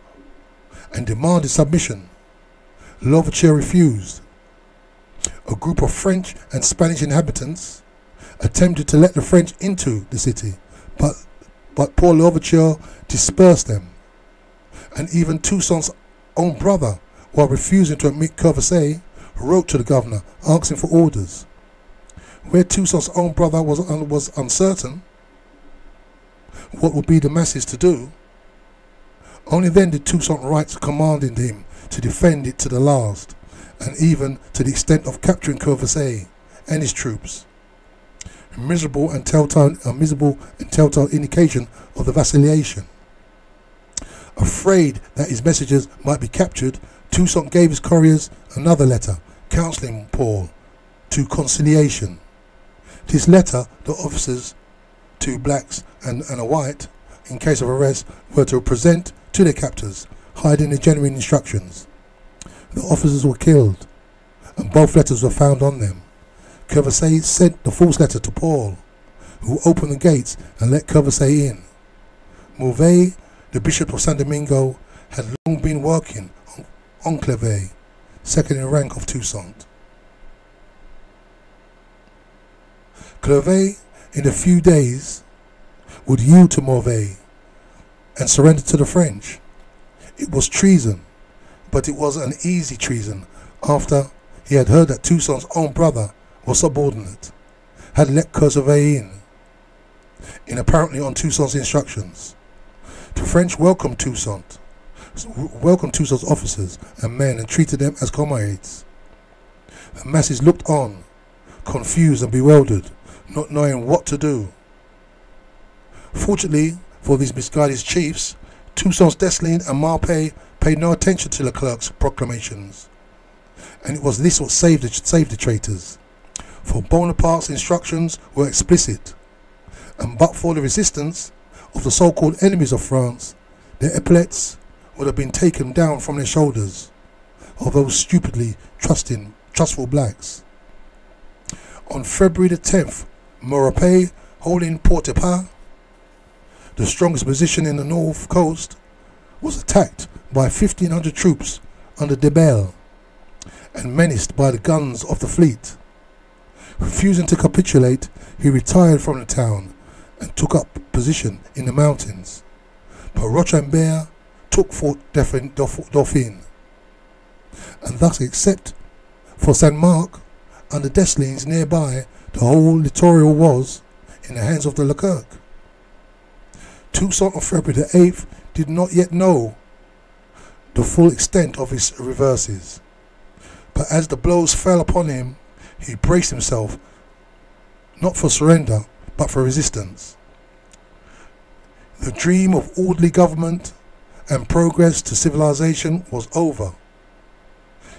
and demanded submission. Louverture refused. A group of French and Spanish inhabitants attempted to let the French into the city, but Paul Louverture dispersed them. And even Toussaint's own brother, while refusing to admit Courvoisier, wrote to the governor asking for orders. Where Toussaint's own brother was uncertain what would be the masses to do, only then did Toussaint write commanding him to defend it to the last, and even to the extent of capturing Courvoisier and his troops. A miserable and telltale indication of the vacillation. Afraid that his messages might be captured, Toussaint gave his couriers another letter, counselling Paul to conciliation. This letter, the officers, 2 blacks and a white, in case of arrest, were to present to their captors, hiding the genuine instructions. The officers were killed, and both letters were found on them. Courvoisier sent the false letter to Paul, who opened the gates and let Courvoisier in. Mauvais, the Bishop of San Domingo, had long been working on Clavé, second in rank of Toussaint. Clavé, in a few days, would yield to Mauvais and surrender to the French. It was treason, but it was an easy treason after he had heard that Toussaint's own brother was subordinate, had let Courvoisier in apparently on Toussaint's instructions. The French welcomed Toussaint's officers and men and treated them as comrades. The masses looked on, confused and bewildered, not knowing what to do. Fortunately for these misguided chiefs, Toussaint's Dessalines and Marpet paid no attention to Leclerc's proclamations, and it was this what saved the traitors. For Bonaparte's instructions were explicit, and but for the resistance of the so-called enemies of France, their epaulettes would have been taken down from their shoulders of those stupidly trustful blacks. On February the 10th, Marpet, holding Port-au-Prince, the strongest position in the north coast, was attacked by 1,500 troops under Debelle and menaced by the guns of the fleet. Refusing to capitulate, he retired from the town and took up position in the mountains. but Rochambeau took Fort Dauphin, and thus, except for Saint Marc and the Dessalines nearby, the whole littoral was in the hands of the Leclerc. Toussaint on February the 8th did not yet know the full extent of his reverses, but as the blows fell upon him, he braced himself not for surrender but for resistance. The dream of orderly government and progress to civilization was over.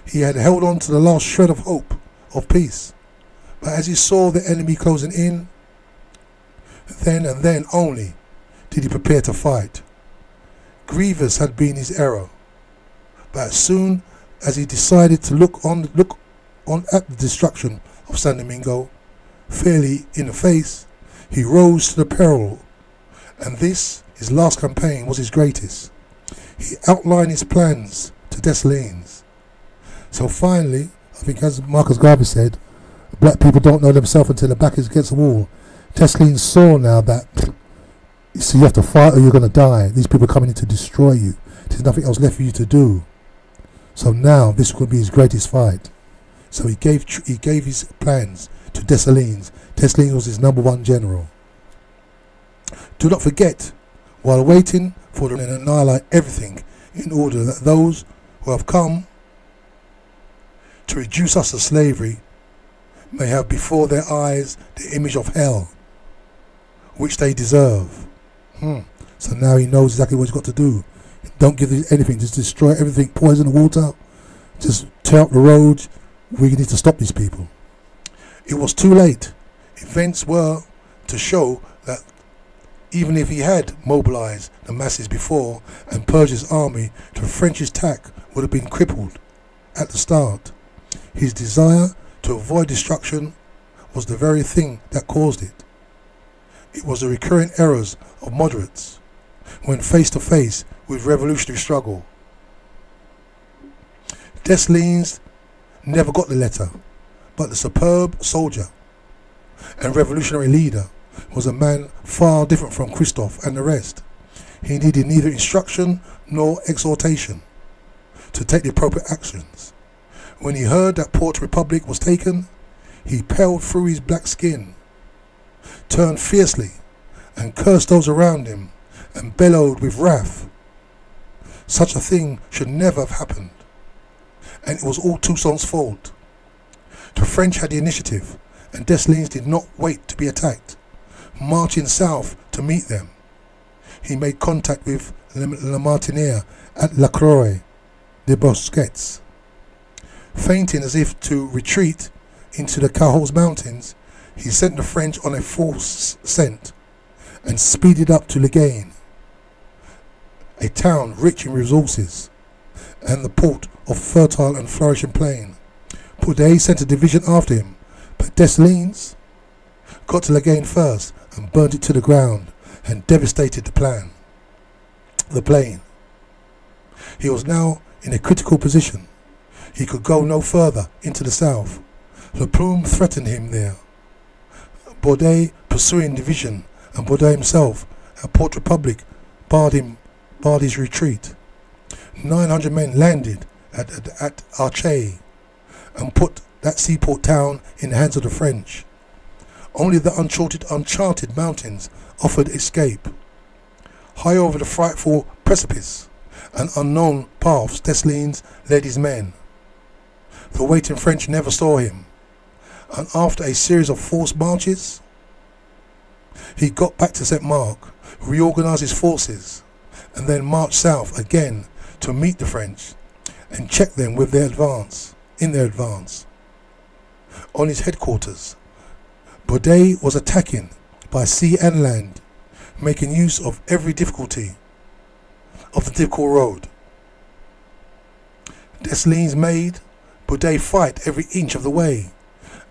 He had held on to the last shred of hope of peace, but as he saw the enemy closing in, then and then only did he prepare to fight. Grievous had been his error, but as soon as he decided to look on at the destruction of San Domingo fairly in the face, he rose to the peril, and this, his last campaign, was his greatest. He outlined his plans to Dessalines. So finally, I think as Marcus Garvey said, black people don't know themselves until their back is against the wall. Dessalines saw now that, so you have to fight or you're going to die. These people are coming in to destroy you. There's nothing else left for you to do. So now this could be his greatest fight. So he gave his plans to Dessalines. Dessalines was his #1 general. Do not forget, while waiting for them to annihilate everything, in order that those who have come to reduce us to slavery may have before their eyes the image of hell, which they deserve. So now he knows exactly what he's got to do. Don't give anything, just destroy everything, poison the water, just tear up the roads. We need to stop these people. It was too late. Events were to show that even if he had mobilized the masses before and purged his army, the French attack would have been crippled at the start. His desire to avoid destruction was the very thing that caused it. It was the recurrent errors of moderates when face to face with revolutionary struggle. Dessalines never got the letter, but the superb soldier and revolutionary leader was a man far different from Christophe and the rest. He needed neither instruction nor exhortation to take the appropriate actions. When he heard that Port Republic was taken, he paled through his black skin, turned fiercely and cursed those around him and bellowed with wrath. Such a thing should never have happened, and it was all Toussaint's fault. The French had the initiative, and Dessalines did not wait to be attacked. Marching south to meet them, he made contact with Le Martiniere at La Croix de Bosquets. Feinting as if to retreat into the Cahos Mountains, he sent the French on a false scent and speeded up to Legain, a town rich in resources and the port of fertile and flourishing plain. Boudet sent a division after him, but Dessalines got to Legain first and burnt it to the ground and devastated the plain. He was now in a critical position. He could go no further into the south. Le Plume threatened him there. Baudet pursuing division, and Baudet himself at Port Republic barred his retreat. 900 men landed at Archay and put that seaport town in the hands of the French. Only the uncharted mountains offered escape. High over the frightful precipice and unknown paths, Dessalines led his men. The waiting French never saw him, and after a series of forced marches, he got back to Saint Marc, reorganized his forces, and then marched south again to meet the French and check them with their advance. On his headquarters, Baudet was attacking by sea and land, making use of every difficulty of the difficult road. Dessalines made Baudet fight every inch of the way,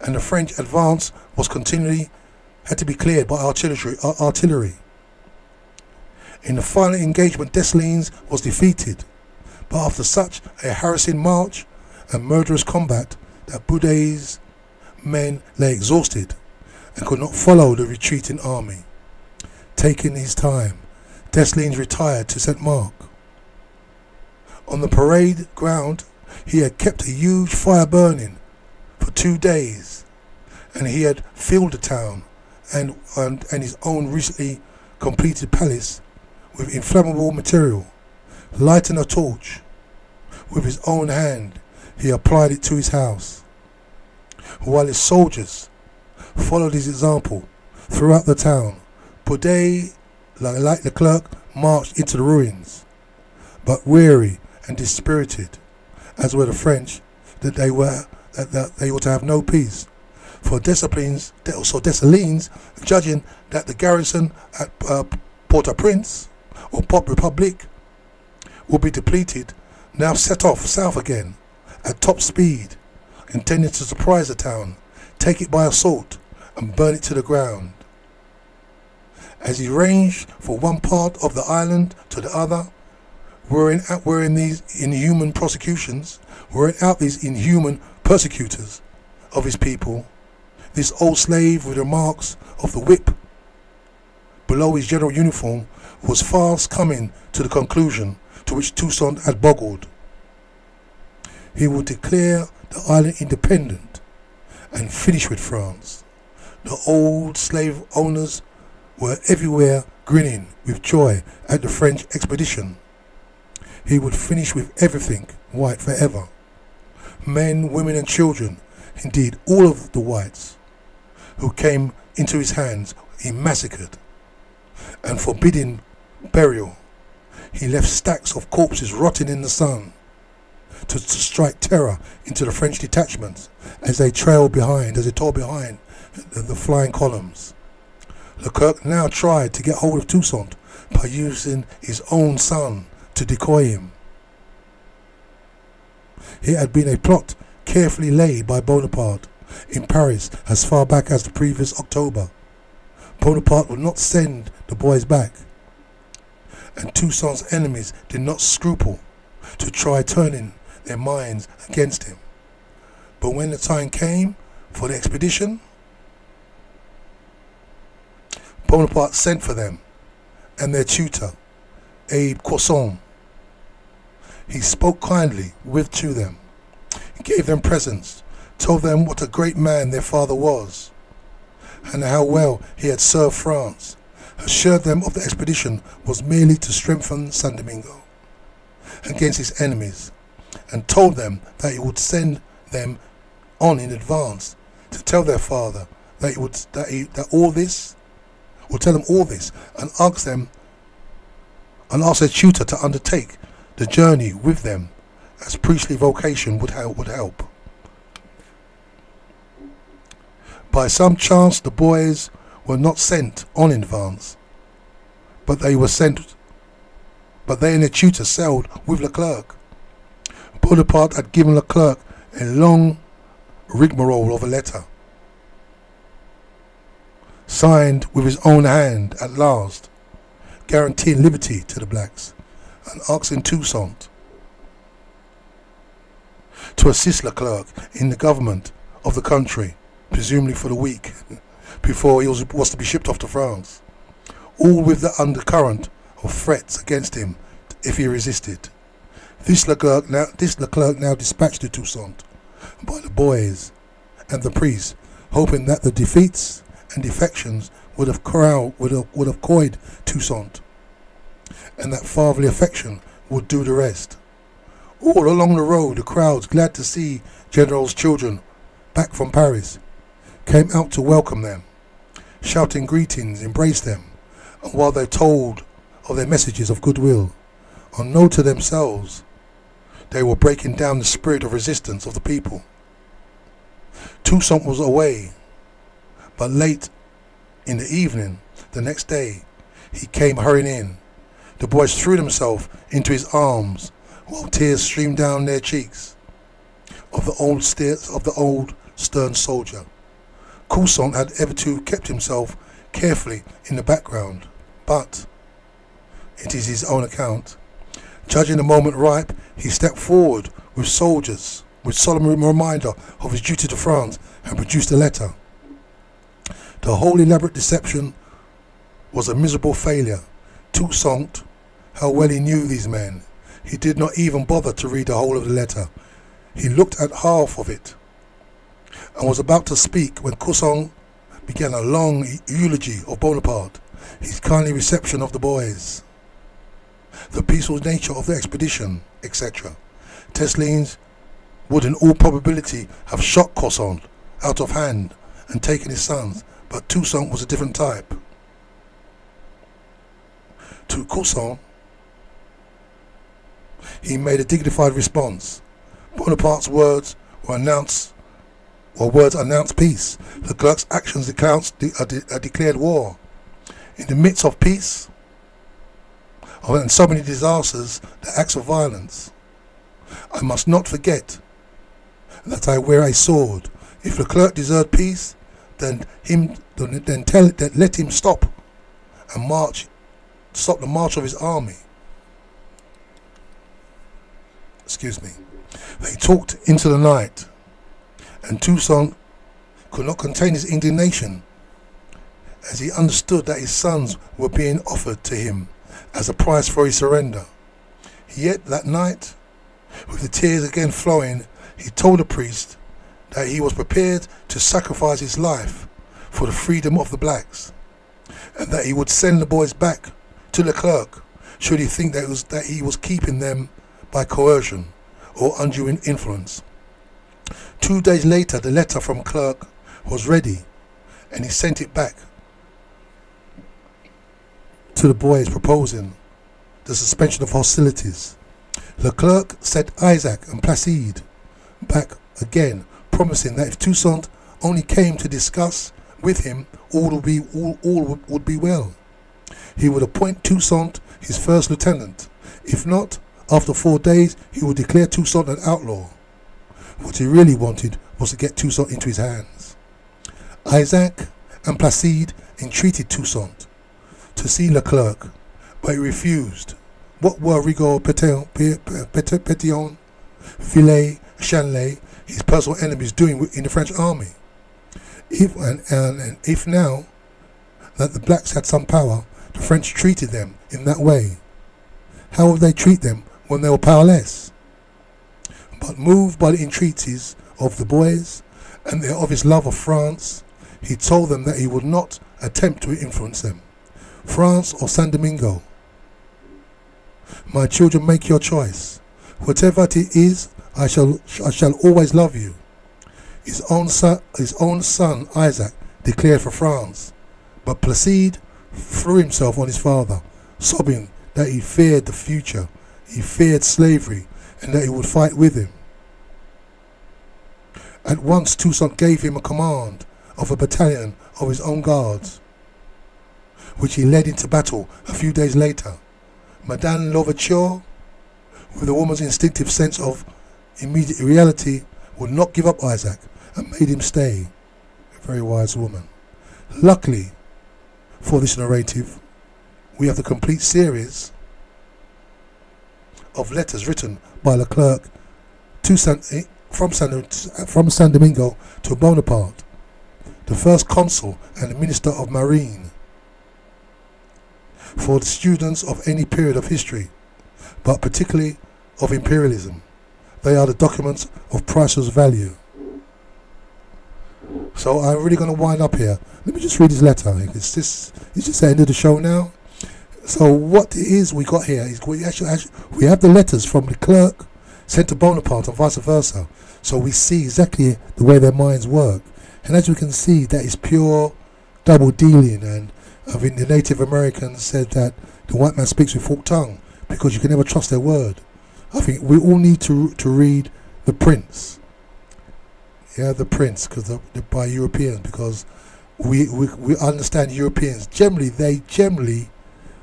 and the French advance was had to be cleared by artillery. In the final engagement, Dessalines was defeated, but after such a harassing march and murderous combat that Baudet's men lay exhausted and could not follow the retreating army. Taking his time, Dessalines retired to St. Mark. On the parade ground, he had kept a huge fire burning for 2 days, and he had filled the town and his own recently completed palace with inflammable material. Lighting a torch with his own hand, he applied it to his house, while his soldiers followed his example throughout the town. Baudet, like Leclerc, marched into the ruins, but weary and dispirited, as were the French, that they were to have no peace. For Dessalines, judging that the garrison at Port-au-Prince or Port Republic would be depleted, now set off south again at top speed, intending to surprise the town, take it by assault, and burn it to the ground. As he ranged from one part of the island to the other, wearing out these inhuman persecutors of his people, this old slave with the marks of the whip below his general uniform was fast coming to the conclusion to which Toussaint had boggled. He would declare the island independent and finish with France. The old slave owners were everywhere grinning with joy at the French expedition. He would finish with everything white forever. Men, women and children, indeed all of the whites who came into his hands, he massacred, and forbidding burial. He left stacks of corpses rotting in the sun to strike terror into the French detachments as they tore behind the flying columns. Leclerc now tried to get hold of Toussaint by using his own son to decoy him. It had been a plot carefully laid by Bonaparte in Paris as far back as the previous October. Bonaparte would not send the boys back, and Toussaint's enemies did not scruple to try turning their minds against him. But when the time came for the expedition, Bonaparte sent for them and their tutor, Abe Courson. He spoke kindly to them, gave them presents, told them what a great man their father was, and how well he had served France, assured them of the expedition was merely to strengthen San Domingo against his enemies, and told them that he would send them on in advance to tell their father that he would tell them all this, and ask their tutor to undertake the journey with them, as priestly vocation would help. By some chance, the boys were not sent on in advance, but they and their tutor sailed with Leclerc. Bonaparte had given Leclerc a long rigmarole of a letter, signed with his own hand at last, guaranteeing liberty to the blacks, and asking Toussaint to assist Leclerc in the government of the country, presumably for the week before he was to be shipped off to France, all with the undercurrent of threats against him if he resisted. This Leclerc now dispatched to Toussaint by the boys and the priests, hoping that the defeats and defections would have coyed Toussaint, and that fatherly affection would do the rest. All along the road, the crowds, glad to see General's children back from Paris, came out to welcome them, shouting greetings, embraced them, and while they told of their messages of goodwill, unknown to themselves, they were breaking down the spirit of resistance of the people. Toussaint was away, but late in the evening the next day he came hurrying in. The boys threw themselves into his arms, while tears streamed down their cheeks of the old stern soldier. Toussaint had hitherto kept himself carefully in the background, but it is his own account. Judging the moment ripe, he stepped forward with soldiers, with solemn reminder of his duty to France, and produced a letter. The whole elaborate deception was a miserable failure. Toussaint, how well he knew these men. He did not even bother to read the whole of the letter. He looked at half of it and was about to speak when Toussaint began a long eulogy of Bonaparte, his kindly reception of the boys, the peaceful nature of the expedition, etc. Dessalines would in all probability have shot Toussaint out of hand and taken his sons, but Toussaint was a different type. To Toussaint, he made a dignified response. Bonaparte's words announced peace. Leclerc's actions declared war. In the midst of peace, and so many disasters, the acts of violence, I must not forget that I wear a sword. If Leclerc desired peace, then let him stop the march of his army. Excuse me. They talked into the night, and Toussaint could not contain his indignation as he understood that his sons were being offered to him as a price for his surrender. Yet that night, with the tears again flowing, he told the priest that he was prepared to sacrifice his life for the freedom of the blacks, and that he would send the boys back to Leclerc should he think that he was keeping them by coercion or undue influence. 2 days later, the letter from Leclerc was ready, and he sent it back to the boys proposing the suspension of hostilities. Leclerc sent Isaac and Placide back again, promising that if Toussaint only came to discuss with him, all would be well. He would appoint Toussaint his first lieutenant. If not, after 4 days, he would declare Toussaint an outlaw. What he really wanted was to get Toussaint into his hands. Isaac and Placide entreated Toussaint to see Leclerc, but he refused. What were Rigaud, Pétion, Villet, Chanley, his personal enemies, doing in the French army? If now that the blacks had some power, the French treated them in that way, how would they treat them when they were powerless? But moved by the entreaties of the boys and of his love of France, he told them that he would not attempt to influence them. France or San Domingo. My children, make your choice. Whatever it is, I shall always love you. His own son Isaac declared for France, but Placide threw himself on his father, sobbing that he feared the future, he feared slavery, and that he would fight with him. At once Toussaint gave him a command of a battalion of his own guards, which he led into battle a few days later. Madame Louverture, with a woman's instinctive sense of immediate reality, would not give up Isaac and made him stay. A very wise woman. Luckily for this narrative, we have the complete series of letters written by Leclerc from San Domingo to Bonaparte, the first consul and the minister of marine, for the students of any period of history, but particularly of imperialism. They are the documents of priceless value. So I'm really going to wind up here. Let me just read his letter. It's just the end of the show now. So what it is we got here is we have the letters from Leclerc sent to Bonaparte and vice versa. So we see exactly the way their minds work. And as we can see, that is pure double dealing. And I think the Native Americans said that the white man speaks with forked tongue because you can never trust their word. I think we all need to read The Prince. Yeah, The Prince, because by Europeans, because we understand Europeans generally. They generally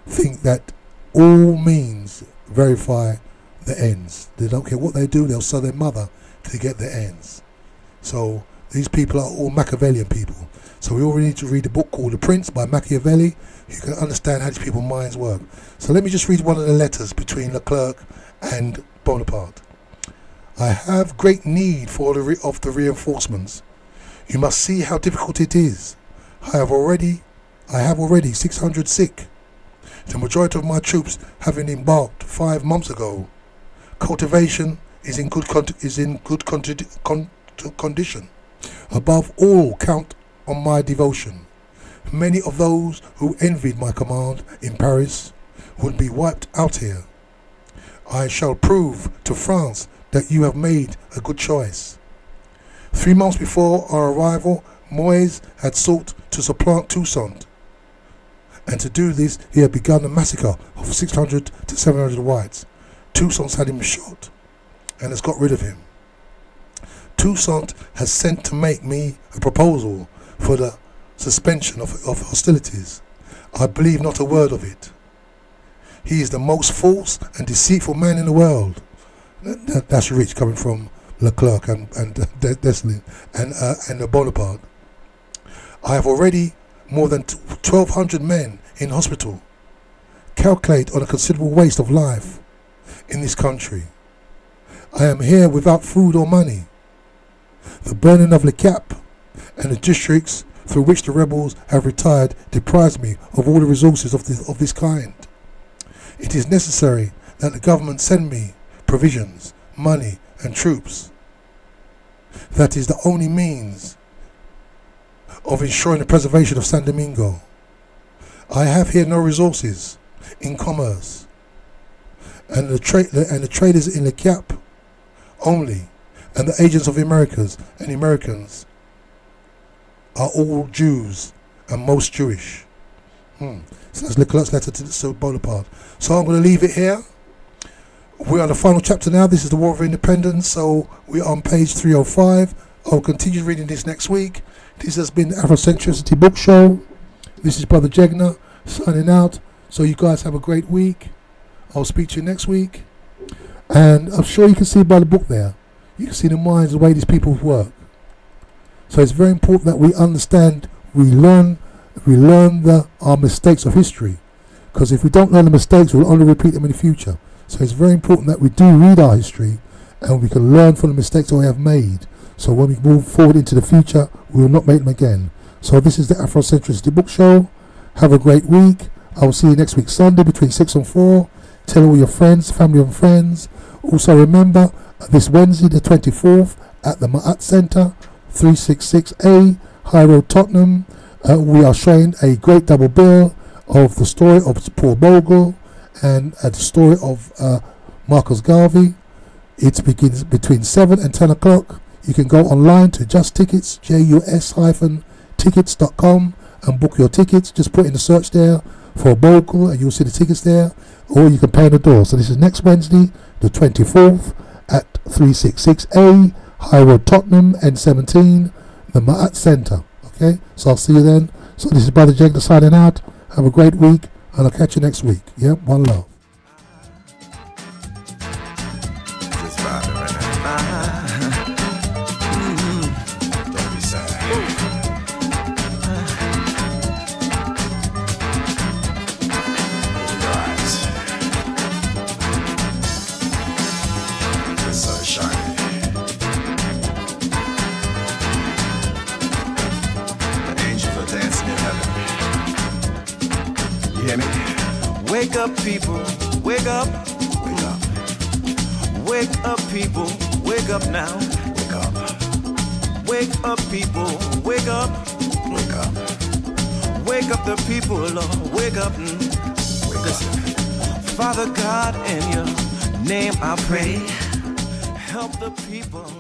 think that all means verify the ends. They don't care what they do. They'll sell their mother to get their ends. So these people are all Machiavellian people. So we all need to read a book called The Prince by Machiavelli. You can understand how these people's minds work. So let me just read one of the letters between Leclerc and Bonaparte. I have great need of the reinforcements. You must see how difficult it is. I have already 600 sick. the majority of my troops having embarked 5 months ago. Cultivation is in good condition. Above all, count on my devotion. Many of those who envied my command in Paris would be wiped out here. I shall prove to France that you have made a good choice. 3 months before our arrival, Moyes had sought to supplant Toussaint, and to do this he had begun a massacre of 600 to 700 whites. Toussaint had him shot and has got rid of him. Toussaint has sent to make me a proposal for the suspension of hostilities. I believe not a word of it. He is the most false and deceitful man in the world. That's rich, coming from Leclerc and Dessalines and Bonaparte. I have already more than 1,200 men in hospital. Calculate on a considerable waste of life in this country. I am here without food or money. The burning of Le Cap and the districts through which the rebels have retired deprives me of all the resources of this kind. It is necessary that the government send me provisions, money and troops. That is the only means of ensuring the preservation of San Domingo. I have here no resources in commerce, and the traders in Le Cap only, and the agents of Americans are all Jews and most Jewish. So that's Leclerc's letter to Bonaparte. So I'm going to leave it here. We're on the final chapter now. This is the War of Independence, so we're on page 305. I'll continue reading this next week. This has been the Afrocentricity Book Show. This is Brother Jegna signing out. So you guys have a great week. I'll speak to you next week. And I'm sure you can see by the book there, you can see the minds, the way these people work. So it's very important that we understand, we learn our mistakes of history. Because if we don't learn the mistakes, we'll only repeat them in the future. So it's very important that we do read our history and we can learn from the mistakes that we have made. So when we move forward into the future, we will not make them again. So this is the Afrocentricity Book Show. Have a great week. I will see you next week Sunday between 6 and 4. Tell all your friends, family and friends. Also remember, this Wednesday the 24th at the Ma'at Centre, 366A, High Road, Tottenham. We are showing a great double bill of the story of Paul Bogle and the story of Marcus Garvey. It begins between 7 and 10 o'clock. You can go online to Just Tickets, JUS-tickets.com, and book your tickets. Just put in the search there for Bogle and you'll see the tickets there, or you can pay on the door. So this is next Wednesday, the 24th at 366A, High Road, Tottenham, N17, the Ma'at Centre. Okay, so I'll see you then. So this is Brother Jegna signing out. Have a great week, and I'll catch you next week. Yep, one love. Just vibing right now. Don't be sad. Open your eyes. The sun is shining. The angels are dancing in heaven. You hear me? Wake up, people, wake up. Wake up. Wake up, people, wake up now. Wake up. Wake up, people, wake up. Wake up. Wake up the people, Lord, wake up. Wake up. Father God, in your name I pray. Help the people.